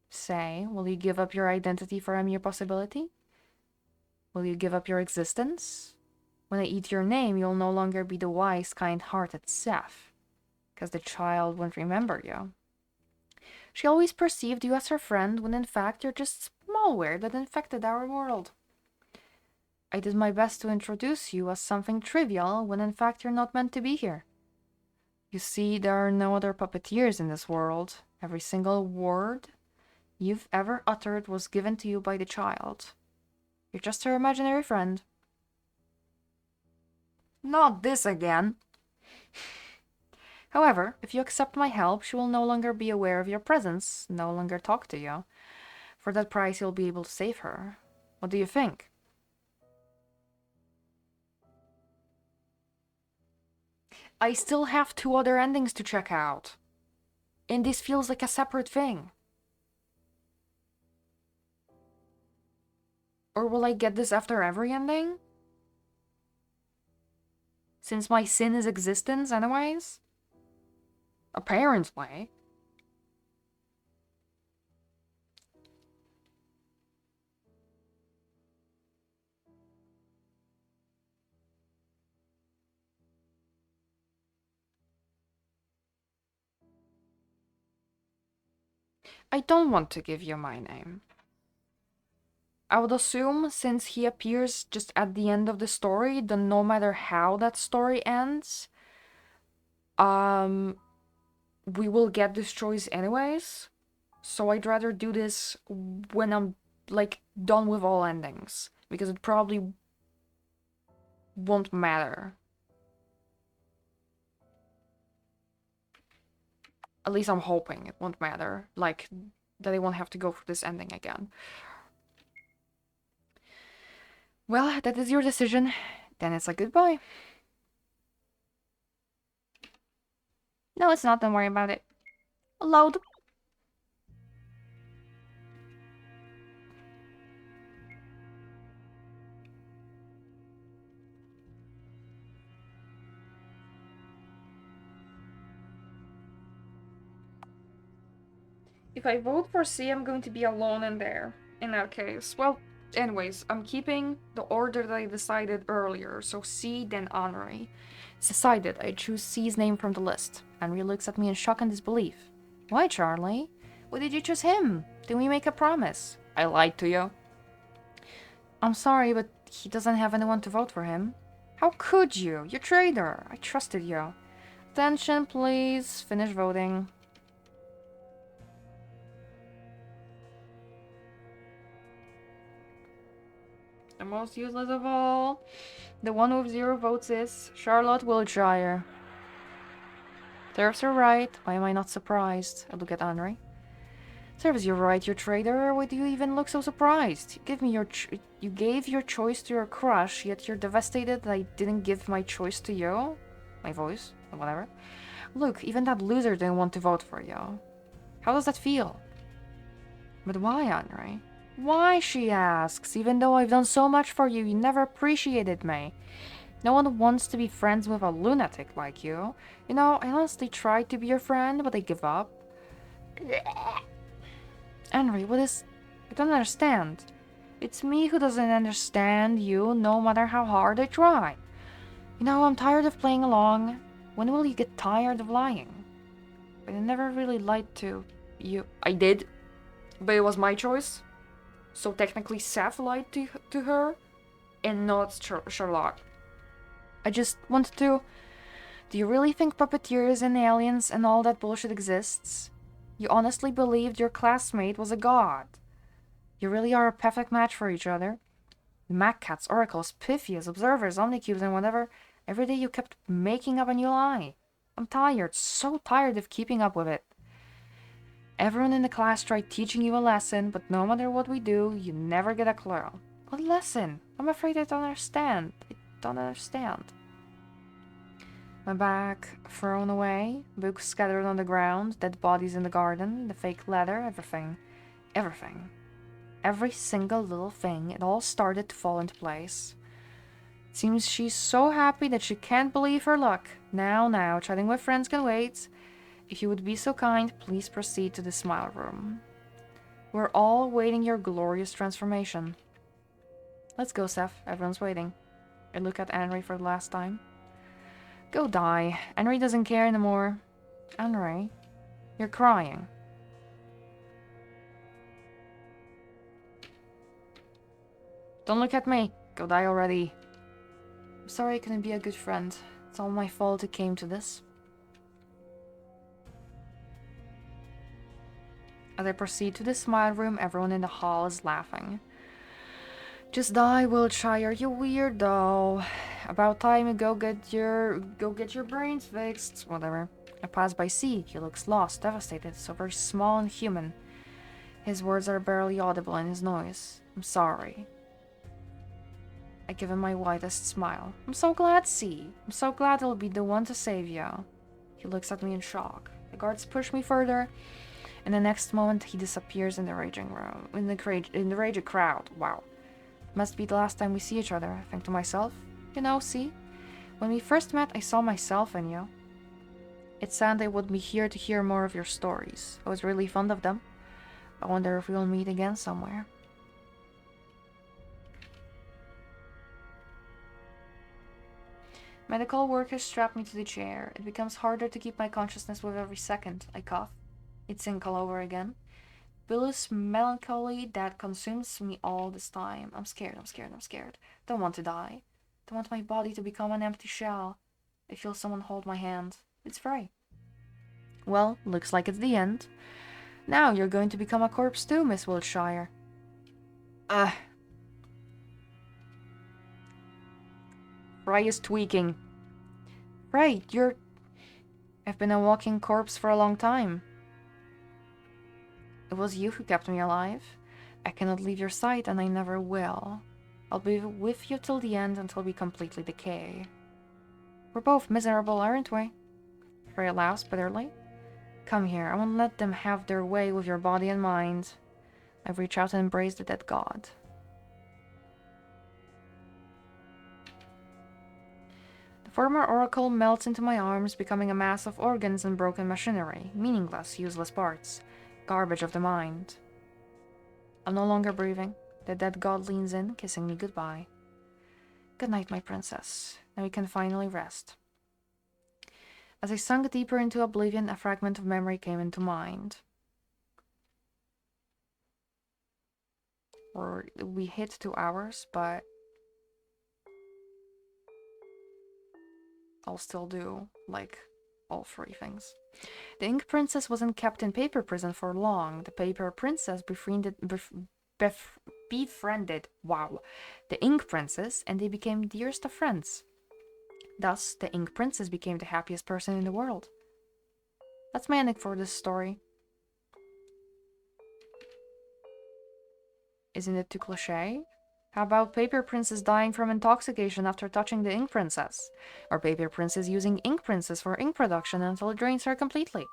Say, will you give up your identity for a mere possibility? Will you give up your existence? When I eat your name, you'll no longer be the wise, kind-hearted Seth, because the child won't remember you. She always perceived you as her friend, when in fact you're just malware that infected our world. I did my best to introduce you as something trivial, when in fact you're not meant to be here. You see, there are no other puppeteers in this world. Every single word you've ever uttered was given to you by the child. You're just her imaginary friend. Not this again. However, if you accept my help, she will no longer be aware of your presence, no longer talk to you. For that price, you'll be able to save her. What do you think? I still have 2 other endings to check out. And this feels like a separate thing. Or will I get this after every ending? Since my sin is existence anyways? Apparently. I don't want to give you my name. I would assume since he appears just at the end of the story, then no matter how that story ends, we will get this choice anyways. So I'd rather do this when I'm, like, done with all endings. Because it probably won't matter. At least I'm hoping it won't matter. Like, that I won't have to go through this ending again. Well, that is your decision. Then it's a goodbye. No, it's not. Don't worry about it. Load. If I vote for C, I'm going to be alone in there. In that case. Well, anyways, I'm keeping the order that I decided earlier. So C, then Henri. It's decided. I choose C's name from the list. Henri looks at me in shock and disbelief. Why, Charlie? Why did you choose him? Did we make a promise? I lied to you. I'm sorry, but he doesn't have anyone to vote for him. How could you? You traitor. I trusted you. Attention, please. Finish voting. The most useless of all. The one with 0 votes is Charlotte Wiltshire. Serves her right. Why am I not surprised? I look at Henri. Serves you right, you traitor. Why do you even look so surprised? You gave your choice to your crush, yet you're devastated that I didn't give my choice to you? My voice? Whatever. Look, even that loser didn't want to vote for you. How does that feel? But why, Henri? Why, she asks. Even though I've done so much for you, you never appreciated me. No one wants to be friends with a lunatic like you. You know, I honestly tried to be your friend, but I give up. Henri, what is... I don't understand. It's me who doesn't understand you, no matter how hard I try. You know, I'm tired of playing along. When will you get tired of lying? But I never really lied to you. I did, but it was my choice. So technically Seth lied to her, and not Charlotte. I just wanted to... Do you really think puppeteers and aliens and all that bullshit exists? You honestly believed your classmate was a god. You really are a perfect match for each other. Maccats, oracles, Pythias, observers, omnicubes, and whatever. Every day you kept making up a new lie. I'm tired, so tired of keeping up with it. Everyone in the class tried teaching you a lesson, but no matter what we do, you never get a clue. What lesson? I'm afraid I don't understand. I don't understand. My bag thrown away, books scattered on the ground, dead bodies in the garden, the fake leather, everything. Everything. Every single little thing, it all started to fall into place. It seems she's so happy that she can't believe her luck. Now, chatting with friends can wait. If you would be so kind, please proceed to the smile room. We're all waiting your glorious transformation. Let's go, Seth. Everyone's waiting. I look at Henri for the last time. Go die. Henri doesn't care anymore. Henri, you're crying. Don't look at me. Go die already. I'm sorry I couldn't be a good friend. It's all my fault it came to this. As I proceed to the smile room, everyone in the hall is laughing. Just die, Wiltshire, you weirdo. About time you go get your brains fixed. Whatever. I pass by C. He looks lost, devastated, so very small and human. His words are barely audible in his noise. I'm sorry. I give him my widest smile. I'm so glad, C. I'm so glad I'll be the one to save you. He looks at me in shock. The guards push me further. In the next moment, he disappears in the raging room. In the raging crowd. Wow. Must be the last time we see each other, I think to myself. You know, see? When we first met, I saw myself in you. It sounded I would be here to hear more of your stories. I was really fond of them. I wonder if we'll meet again somewhere. Medical workers strap me to the chair. It becomes harder to keep my consciousness with every second. I cough. It sinks all over again. Bilous melancholy that consumes me all this time. I'm scared. Don't want to die. Don't want my body to become an empty shell. I feel someone hold my hand. It's Frey. Well, looks like it's the end. Now you're going to become a corpse too, Miss Wiltshire. Frey is tweaking. Frey, I've been a walking corpse for a long time. It was you who kept me alive. I cannot leave your sight, and I never will. I'll be with you till the end until we completely decay. We're both miserable, aren't we? Frey laughs bitterly. Come here, I won't let them have their way with your body and mind. I reach out and embrace the dead god. The former oracle melts into my arms, becoming a mass of organs and broken machinery, meaningless, useless parts. Garbage of the mind. I'm no longer breathing. The dead god leans in, kissing me goodbye. Good night, my princess. Now we can finally rest. As I sunk deeper into oblivion, a fragment of memory came into mind. We hit 2 hours, but I'll still do, like, all 3 things. The Ink Princess wasn't kept in paper prison for long. The Paper Princess befriended the Ink Princess, and they became dearest of friends. Thus, the Ink Princess became the happiest person in the world. That's my ending for this story. Isn't it too cliché? How about Paper Princess dying from intoxication after touching the Ink Princess? Or Paper Princess using Ink Princess for ink production until it drains her completely?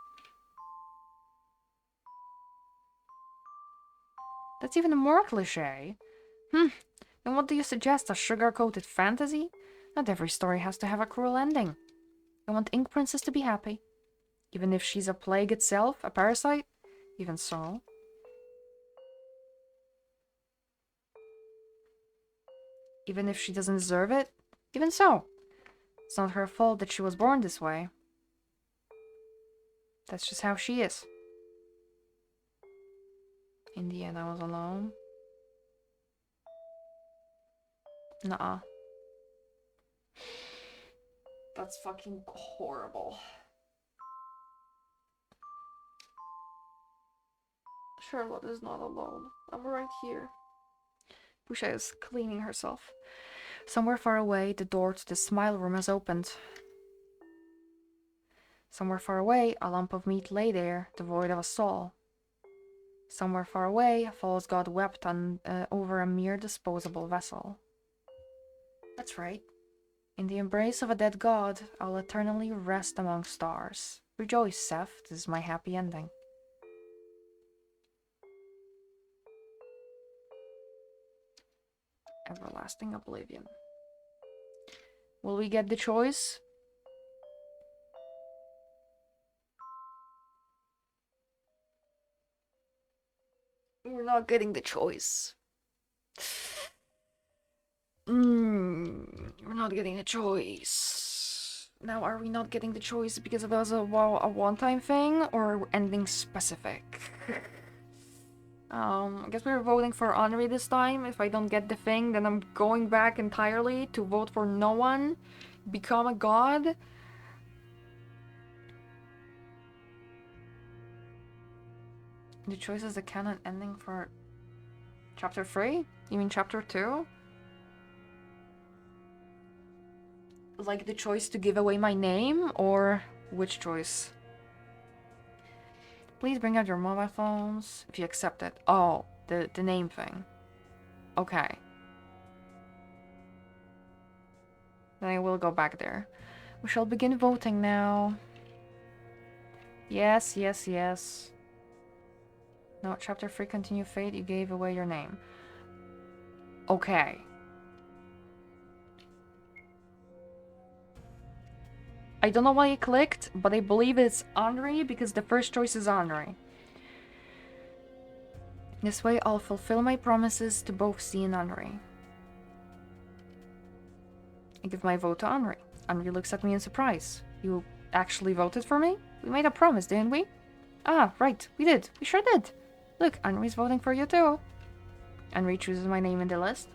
That's even more cliché. Then what do you suggest, a sugar-coated fantasy? Not every story has to have a cruel ending. I want Ink Princess to be happy. Even if she's a plague itself, a parasite? Even so. Even if she doesn't deserve it? Even so. It's not her fault that she was born this way. That's just how she is. In the end, I was alone. Nuh-uh. That's fucking horrible. Charlotte is not alone. I'm right here. Busha is cleaning herself. Somewhere far away, the door to the smile room has opened. Somewhere far away, a lump of meat lay there, devoid of a soul. Somewhere far away, a false god wept over a mere disposable vessel. That's right. In the embrace of a dead god, I'll eternally rest among stars. Rejoice, Seth, this is my happy ending. Everlasting oblivion. Will we get the choice? We're not getting the choice. We're not getting the choice. Now, are we not getting the choice because it was a one-time thing or ending specific? I guess we're voting for Henri this time. If I don't get the thing, then I'm going back entirely to vote for no one. Become a god. The choice is the canon ending for chapter 3? You mean chapter 2? Like the choice to give away my name, or which choice? Please bring out your mobile phones if you accept it. Oh, the name thing. Okay. Then I will go back there. We shall begin voting now. Yes, yes, yes. No, chapter 3, continue fate. You gave away your name. Okay. I don't know why I clicked, but I believe it's Henri because the first choice is Henri. This way I'll fulfill my promises to both C and Henri. I give my vote to Henri. Henri looks at me in surprise. You actually voted for me? We made a promise, didn't we? Ah, right, we did. We sure did. Look, Henri's voting for you too. Henri chooses my name in the list.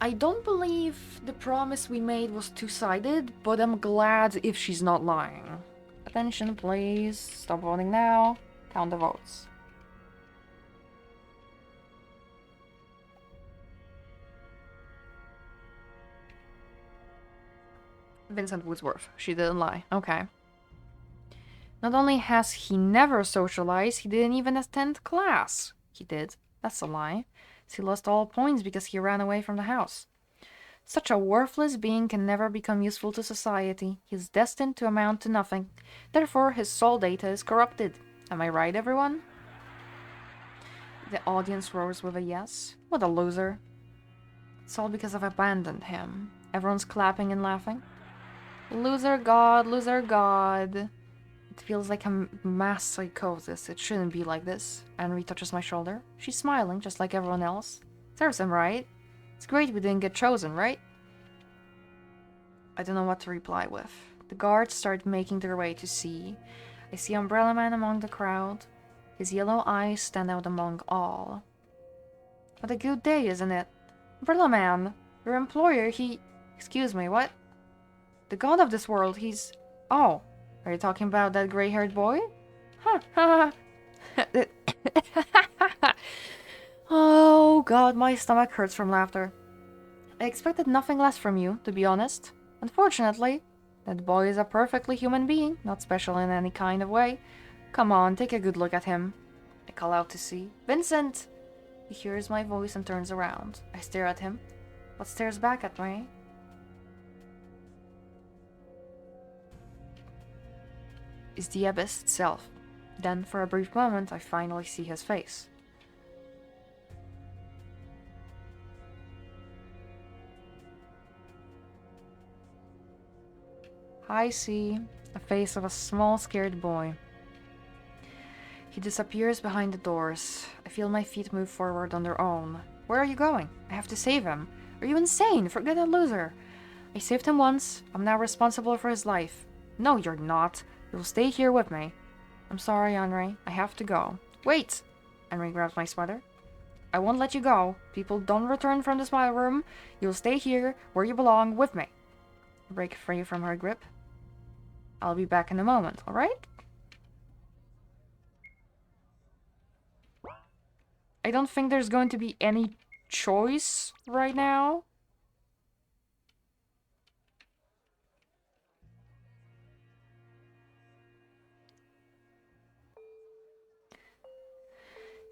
I don't believe the promise we made was two-sided, but I'm glad if she's not lying. Attention, please. Stop voting now. Count the votes. Vincent Woodsworth. She didn't lie. Okay. Not only has he never socialized, he didn't even attend class. He did. That's a lie. He lost all points because he ran away from the house. Such a worthless being can never become useful to society. He is destined to amount to nothing. Therefore, his soul data is corrupted. Am I right, everyone? The audience roars with a yes. What a loser. It's all because I've abandoned him. Everyone's clapping and laughing. Loser god, loser god. It feels like a mass psychosis. It shouldn't be like this. Henri touches my shoulder. She's smiling, just like everyone else. Serves him right. It's great we didn't get chosen, right? I don't know what to reply with. The guards start making their way to C. I see Umbrella Man among the crowd. His yellow eyes stand out among all. What a good day, isn't it? Umbrella Man, your employer, he... Excuse me, what? The god of this world, he's... Oh, are you talking about that gray-haired boy? Huh, ha Oh god, my stomach hurts from laughter. I expected nothing less from you, to be honest. Unfortunately, that boy is a perfectly human being, not special in any kind of way. Come on, take a good look at him. I call out to see. Vincent! He hears my voice and turns around. I stare at him, but stares back at me. Is the abyss itself. Then, for a brief moment, I finally see his face. I see the face of a small, scared boy. He disappears behind the doors. I feel my feet move forward on their own. Where are you going? I have to save him. Are you insane? Forget that loser. I saved him once. I'm now responsible for his life. No, you're not. You'll stay here with me. I'm sorry, Henri. I have to go. Wait! Henri grabs my sweater. I won't let you go. People don't return from the smile room. You'll stay here, where you belong, with me. I break free from her grip. I'll be back in a moment, alright? I don't think there's going to be any choice right now.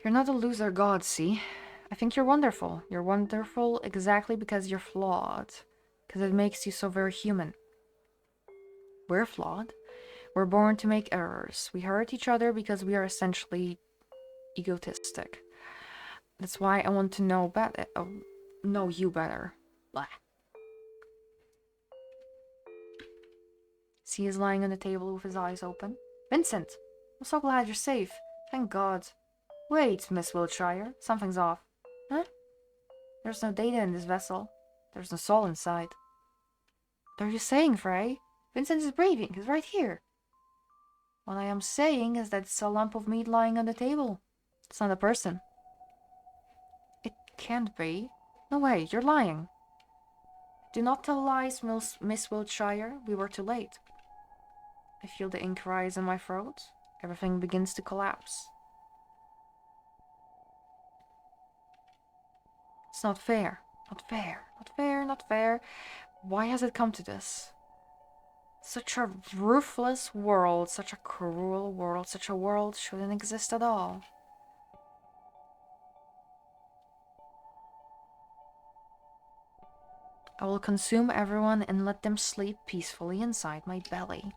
You're not a loser god, see? I think you're wonderful. You're wonderful exactly because you're flawed. Because it makes you so very human. We're flawed. We're born to make errors. We hurt each other because we are essentially egotistic. That's why I want to know know you better. Blah. C is lying on the table with his eyes open. Vincent! I'm so glad you're safe. Thank God. Wait, Miss Wiltshire. Something's off. Huh? There's no data in this vessel. There's no soul inside. What are you saying, Frey? Vincent is breathing. He's right here. What I am saying is that it's a lump of meat lying on the table. It's not a person. Can't be. No way, you're lying. Do not tell lies, Miss Wiltshire. We were too late. I feel the ink rise in my throat. Everything begins to collapse. It's not fair. Not fair. Not fair. Not fair. Why has it come to this? Such a ruthless world, such a cruel world, such a world shouldn't exist at all. I will consume everyone and let them sleep peacefully inside my belly.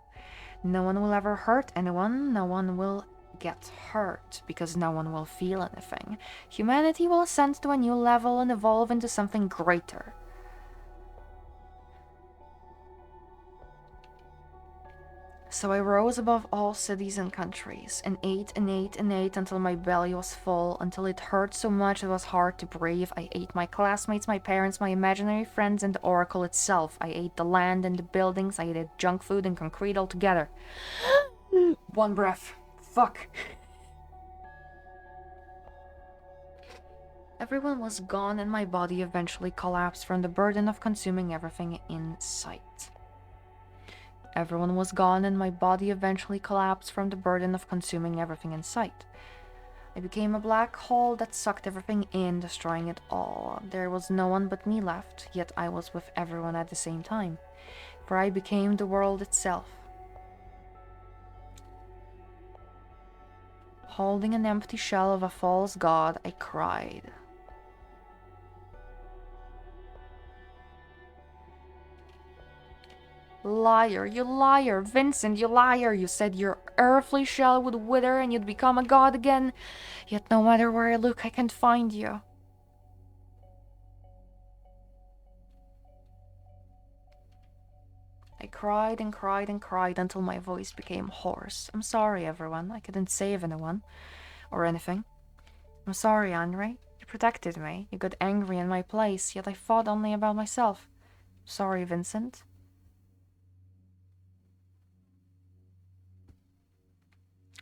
No one will ever hurt anyone, no one will get hurt, because no one will feel anything. Humanity will ascend to a new level and evolve into something greater. So I rose above all cities and countries, and ate and ate and ate until my belly was full, until it hurt so much it was hard to breathe. I ate my classmates, my parents, my imaginary friends, and the Oracle itself. I ate the land and the buildings, I ate junk food and concrete altogether. One breath. Fuck. Everyone was gone and my body eventually collapsed from the burden of consuming everything in sight. Everyone was gone and my body eventually collapsed from the burden of consuming everything in sight. I became a black hole that sucked everything in, destroying it all. There was no one but me left, yet I was with everyone at the same time, for I became the world itself. Holding an empty shell of a false god, I cried. Liar, you liar, Vincent, you liar. You said your earthly shell would wither and you'd become a god again. Yet no matter where I look, I can't find you. I cried and cried and cried until my voice became hoarse. I'm sorry, everyone. I couldn't save anyone. Or anything. I'm sorry, Andre. You protected me. You got angry in my place, yet I thought only about myself. Sorry, Vincent.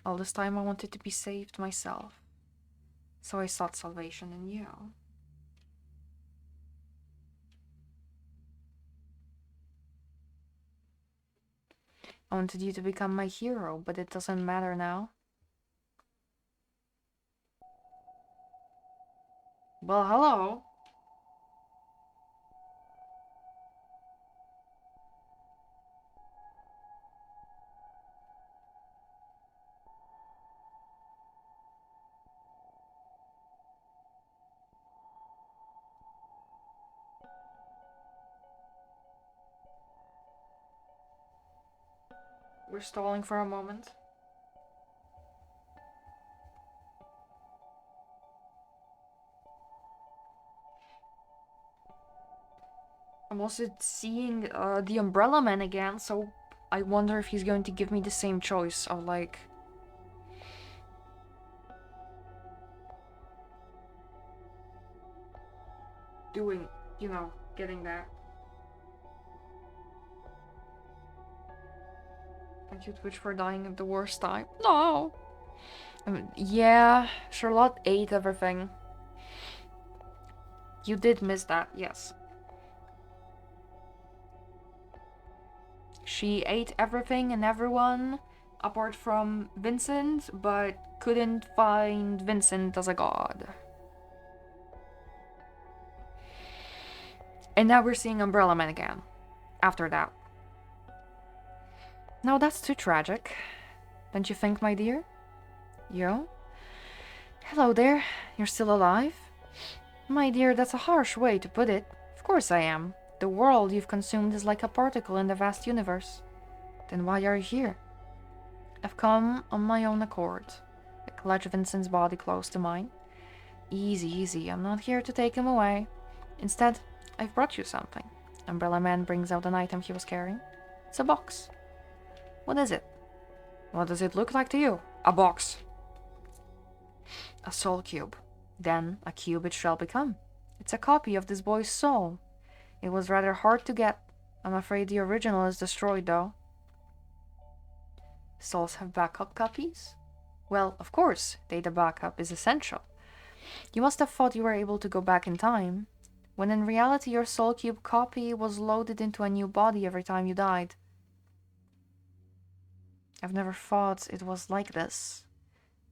All this time I wanted to be saved myself, so I sought salvation in you. I wanted you to become my hero, but it doesn't matter now. Well, hello. We're stalling for a moment. I'm also seeing the Umbrella Man again, so I wonder if he's going to give me the same choice of like... doing, you know, getting that. Thank you, Twitch, for dying at the worst time. No! Yeah, Charlotte ate everything. You did miss that, yes. She ate everything and everyone, apart from Vincent, but couldn't find Vincent as a god. And now we're seeing Umbrella Man again, after that. No, that's too tragic. Don't you think, my dear? Yo? Hello there, you're still alive? My dear, that's a harsh way to put it. Of course I am. The world you've consumed is like a particle in the vast universe. Then why are you here? I've come on my own accord. I clutch Vincent's body close to mine. Easy, easy, I'm not here to take him away. Instead, I've brought you something. Umbrella Man brings out an item he was carrying. It's a box. What is it? What does it look like to you? A box. A soul cube. Then a cube it shall become. It's a copy of this boy's soul. It was rather hard to get. I'm afraid the original is destroyed, though. Souls have backup copies? Well, of course, data backup is essential. You must have thought you were able to go back in time, when in reality your Soul Cube copy was loaded into a new body every time you died. I've never thought it was like this.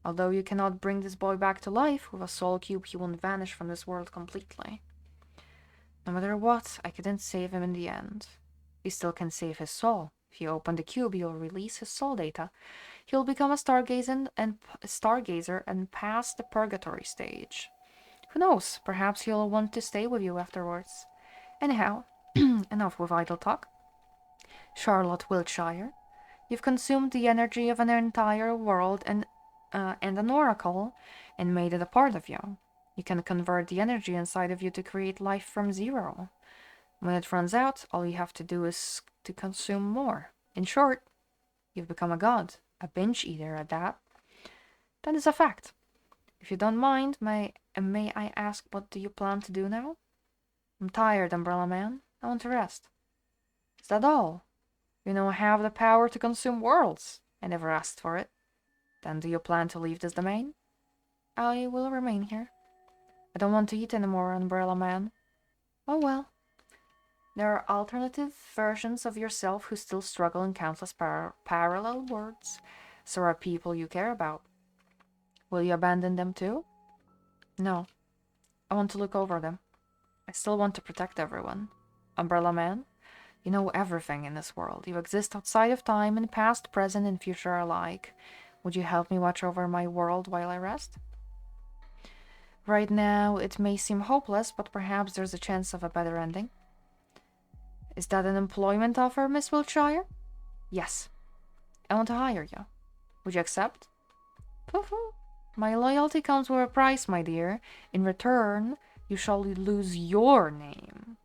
Although you cannot bring this boy back to life, with a Soul Cube he won't vanish from this world completely. No matter what, I couldn't save him in the end. You still can save his soul. If you open the cube, you'll release his soul data. He'll become a stargazer and pass the purgatory stage. Who knows, perhaps he'll want to stay with you afterwards. Anyhow, enough with idle talk. Charlotte Wiltshire, you've consumed the energy of an entire world and an oracle, and made it a part of you. You can convert the energy inside of you to create life from zero. When it runs out, all you have to do is to consume more. In short, you've become a god, a binge eater at that. That is a fact. If you don't mind, may I ask, what do you plan to do now? I'm tired, Umbrella Man. I want to rest. Is that all? You now have the power to consume worlds. I never asked for it. Then do you plan to leave this domain? I will remain here. I don't want to eat anymore, Umbrella Man. Oh well. There are alternative versions of yourself who still struggle in countless parallel worlds. So are people you care about. Will you abandon them too? No. I want to look over them. I still want to protect everyone. Umbrella Man, you know everything in this world. You exist outside of time, and past, present, and future alike. Would you help me watch over my world while I rest? Right now, it may seem hopeless, but perhaps there's a chance of a better ending. Is that an employment offer, Miss Wiltshire? Yes. I want to hire you. Would you accept? Pooh-pooh. My loyalty comes with a price, my dear. In return, you shall lose your name.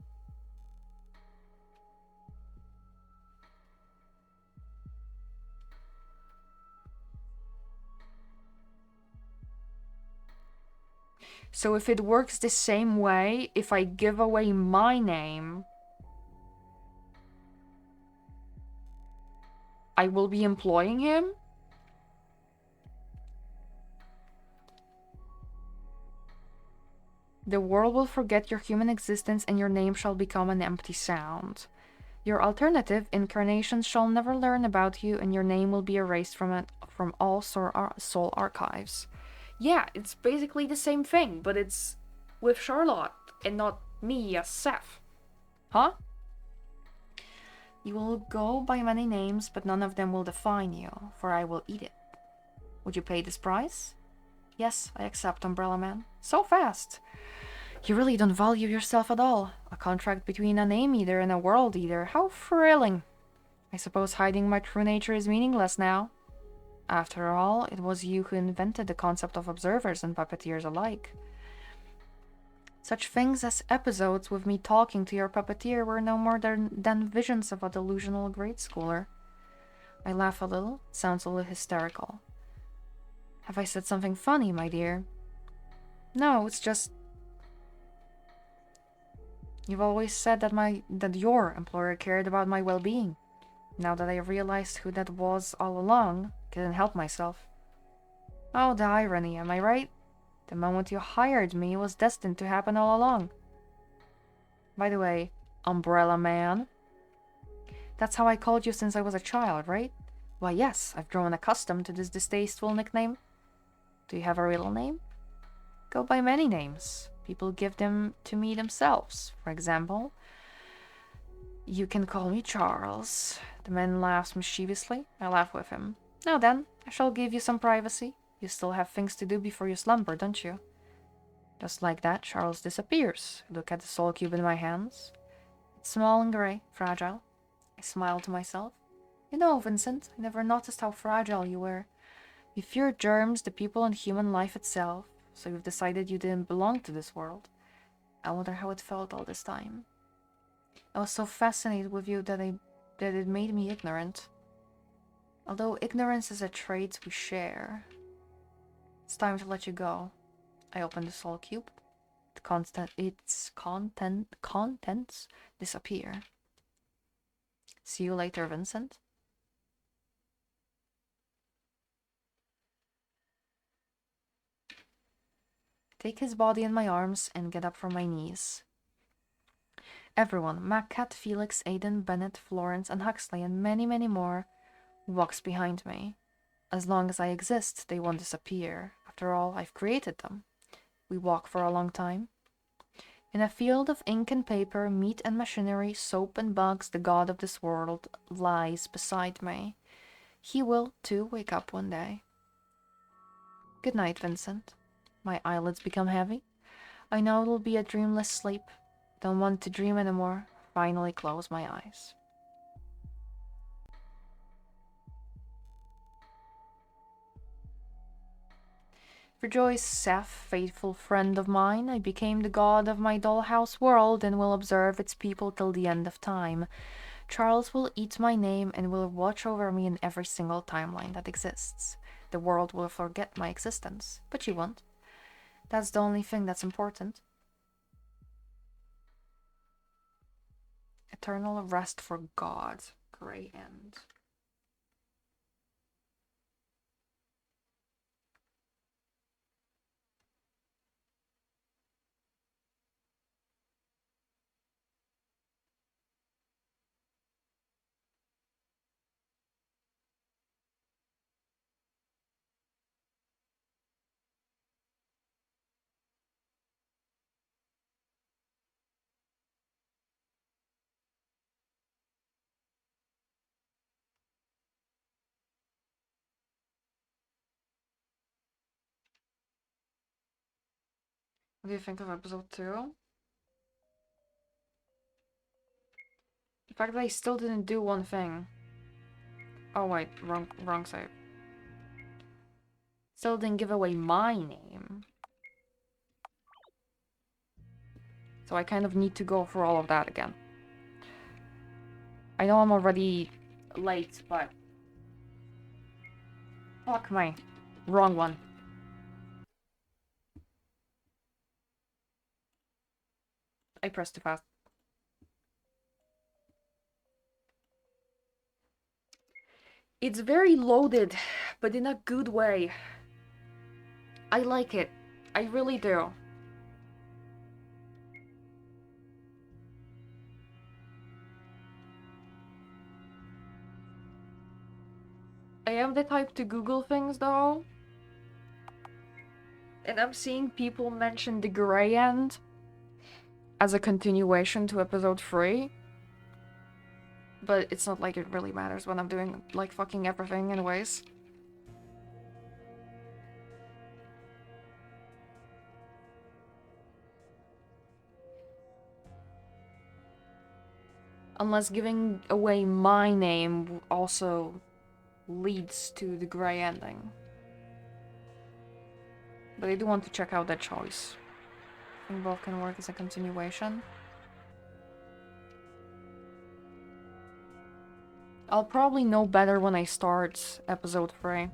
So if it works the same way, if I give away my name, I will be employing him? The world will forget your human existence and your name shall become an empty sound. Your alternative incarnations shall never learn about you and your name will be erased from all soul archives. Yeah, it's basically the same thing, but it's with Charlotte and not me as Seth. Huh? You will go by many names, but none of them will define you, for I will eat it. Would you pay this price? Yes, I accept, Umbrella Man. So fast! You really don't value yourself at all. A contract between a name eater and a world eater. How thrilling! I suppose hiding my true nature is meaningless now. After all, it was you who invented the concept of observers and puppeteers alike. Such things as episodes with me talking to your puppeteer were no more than visions of a delusional grade schooler. I laugh a little. It sounds a little hysterical. Have I said something funny, my dear? No, it's just... You've always said that your employer cared about my well-being. Now that I realized who that was all along, I couldn't help myself. Oh, the irony, am I right? The moment you hired me was destined to happen all along. By the way, Umbrella Man. That's how I called you since I was a child, right? Why, yes, I've grown accustomed to this distasteful nickname. Do you have a real name? Go by many names. People give them to me themselves. For example, you can call me Charles. The man laughs mischievously. I laugh with him. Now then, I shall give you some privacy. You still have things to do before you slumber, don't you? Just like that, Charles disappears. I look at the soul cube in my hands. It's small and grey, fragile. I smile to myself. You know, Vincent, I never noticed how fragile you were. You fear germs, the people, and human life itself. So you've decided you didn't belong to this world. I wonder how it felt all this time. I was so fascinated with you that it made me ignorant. Although ignorance is a trait we share. It's time to let you go. I open the soul cube. Its contents disappear. See you later, Vincent. take his body in my arms, and get up from my knees. Everyone, Mac, Cat, Felix, Aiden, Bennett, Florence, and Huxley, and many, many more, walks behind me. As long as I exist, they won't disappear. After all, I've created them. We walk for a long time. In a field of ink and paper, meat and machinery, soap and bugs, the god of this world lies beside me. He will, too, wake up one day. Good night, Vincent. My eyelids become heavy. I know it'll be a dreamless sleep. Don't want to dream anymore. Finally close my eyes. Rejoice, Seth, faithful friend of mine. I became the god of my dollhouse world and will observe its people till the end of time. Charles will eat my name and will watch over me in every single timeline that exists. The world will forget my existence, but you won't. That's the only thing that's important. Eternal rest for God. Grey End. What do you think of episode 2? The fact that I still didn't do one thing. Oh wait, wrong save. Still didn't give away my name. So I kind of need to go through all of that again. I know I'm already late, but... Fuck my... Wrong one. I pressed too fast. It's very loaded, but in a good way. I like it. I really do. I am the type to Google things though. And I'm seeing people mention the Grey End as a continuation to episode 3. But it's not like it really matters when I'm doing, like, fucking everything anyways. Unless giving away my name also leads to the Grey ending. But I do want to check out that choice. I think both can work as a continuation. I'll probably know better when I start episode 3.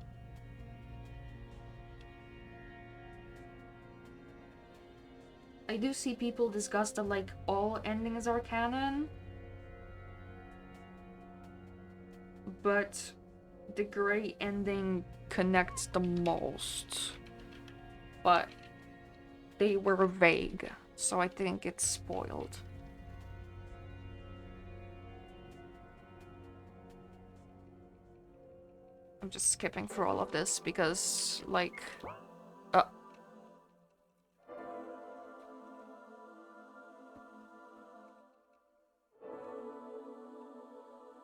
I do see people discuss that, like, all endings are canon. But the Grey ending connects the most. But they were vague, so I think it's spoiled. I'm just skipping through all of this because, like...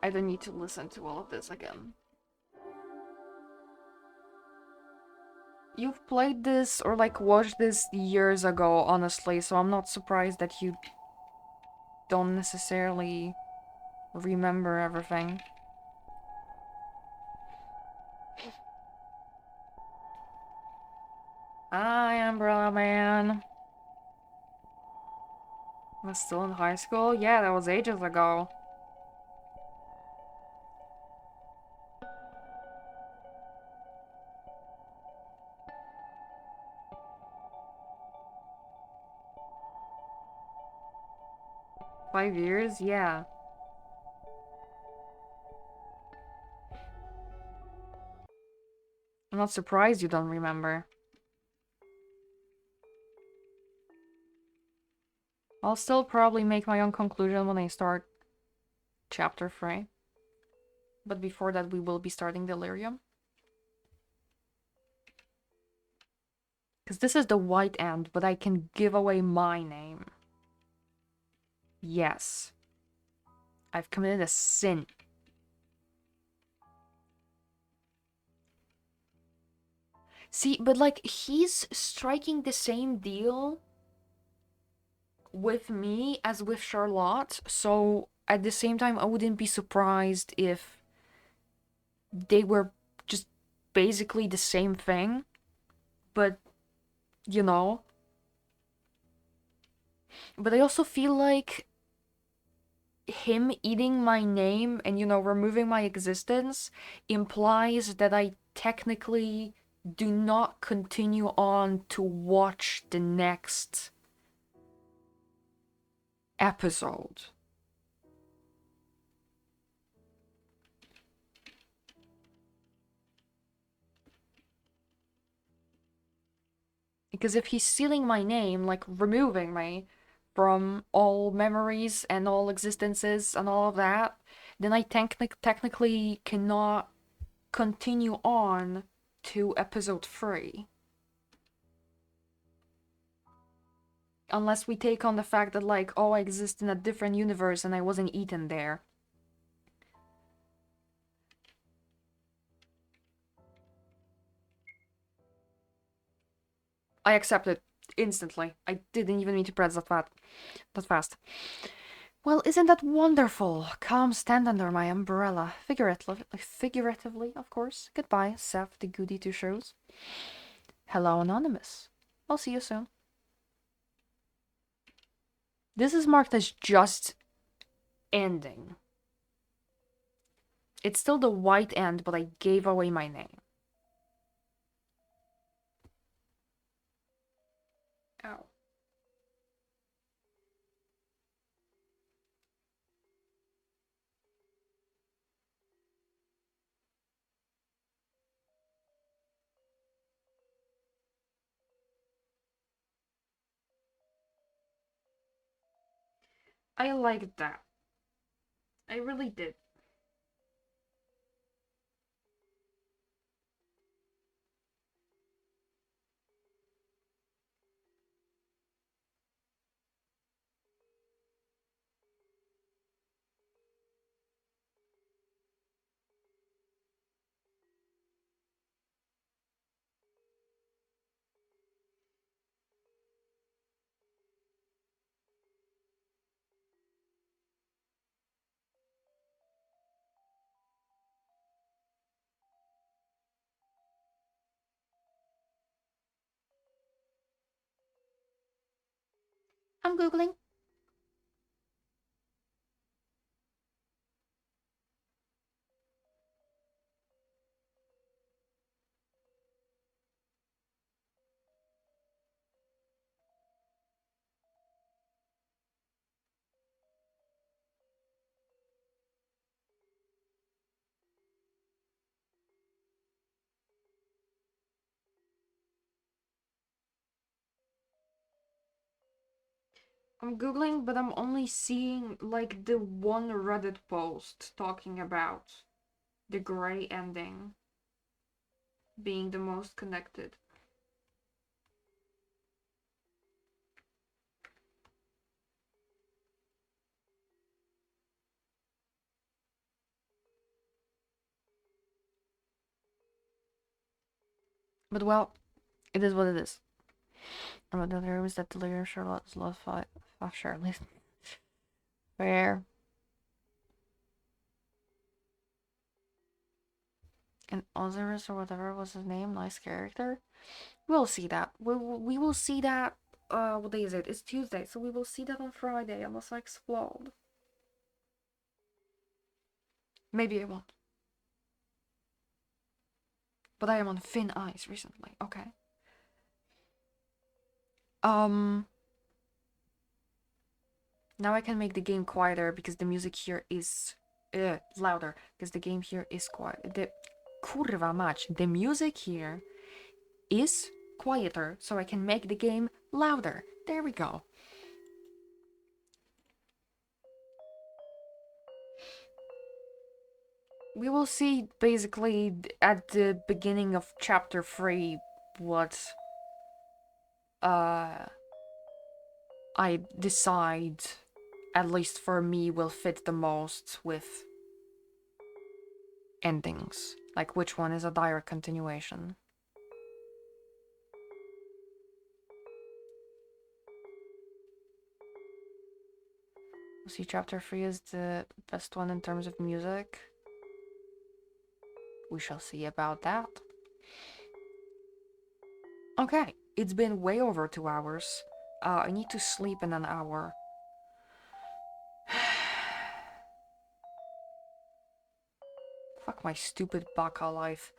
I don't need to listen to all of this again. You've played this or, like, watched this years ago, honestly, so I'm not surprised that you don't necessarily remember everything. Hi, Umbrella Man. Was still in high school? Yeah, that was ages ago. Five years? Yeah. I'm not surprised you don't remember. I'll still probably make my own conclusion when I start chapter 3. But before that, we will be starting Delirium. Because this is the white end, but I can give away my name. Yes. I've committed a sin. See, but like, he's striking the same deal with me as with Charlotte, so at the same time, I wouldn't be surprised if they were just basically the same thing, but, you know. But I also feel like him eating my name and, you know, removing my existence implies that I technically do not continue on to watch the next episode. Because if he's stealing my name, like removing me from all memories and all existences and all of that, then I technically cannot continue on to episode 3. Unless we take on the fact that, like, oh, I exist in a different universe and I wasn't eaten there. I accept it instantly. I didn't even need to press that fast. Well, isn't that wonderful? Come stand under my umbrella. Figuratively, of course. Goodbye, Seth the Goody Two Shoes. Hello, Anonymous. I'll see you soon. This is marked as just ending. It's still the white end, but I gave away my name. Ow. I liked that. I really did. I'm Googling. I'm Googling, but I'm only seeing, like, the one Reddit post talking about the gray ending being the most connected. But well, it is what it is. About the rumors that Delirium Charlotte's love fight Shirley. Fair. And Osiris or whatever was his name, nice character. We'll see that. We will see that. What day is it? It's Tuesday, so we will see that on Friday unless I explode. Maybe I won't. But I am on thin ice recently. Okay. Now I can make the game quieter because the music here is louder because the game here is quiet. Kurwa mać, the music here is quieter, so I can make the game louder. There we go. we will see basically at the beginning of chapter 3 what I decide, at least for me, will fit the most with endings. Like which one is a direct continuation. We'll see chapter 3 is the best one in terms of music. We shall see about that. Okay, it's been way over 2 hours. I need to sleep in an hour. Fuck my stupid baka life.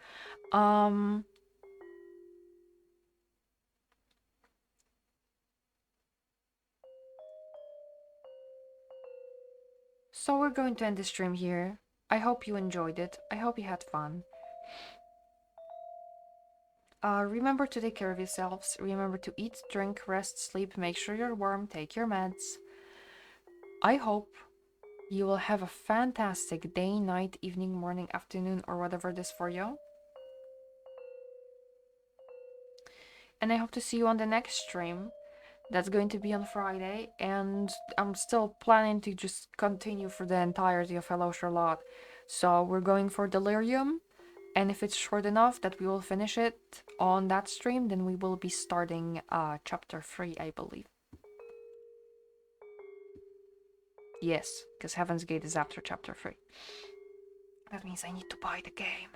So we're going to end the stream here. I hope you enjoyed it. I hope you had fun. Remember to take care of yourselves. Remember to eat, drink, rest, sleep, make sure you're warm, take your meds. I hope you will have a fantastic day, night, evening, morning, afternoon, or whatever it is for you. And I hope to see you on the next stream. That's going to be on Friday, and I'm still planning to just continue for the entirety of Hello Charlotte. So we're going for Delirium, and if it's short enough that we will finish it on that stream, then we will be starting chapter 3, I believe. Yes, because Heaven's Gate is after chapter 3. That means I need to buy the game.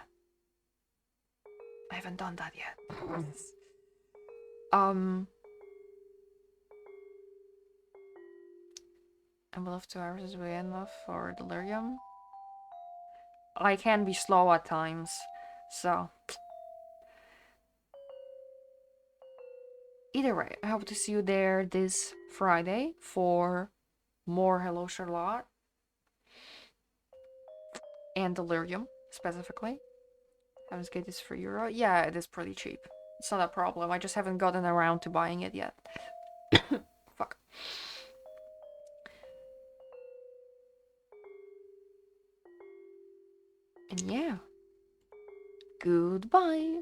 I haven't done that yet. I believe 2 hours is way enough for Delirium. I can be slow at times, so... Either way, I hope to see you there this Friday for more Hello Charlotte. And Delirium, specifically. Heaven's Gate is €3. Yeah, it is pretty cheap. It's not a problem, I just haven't gotten around to buying it yet. Fuck. And yeah. Goodbye.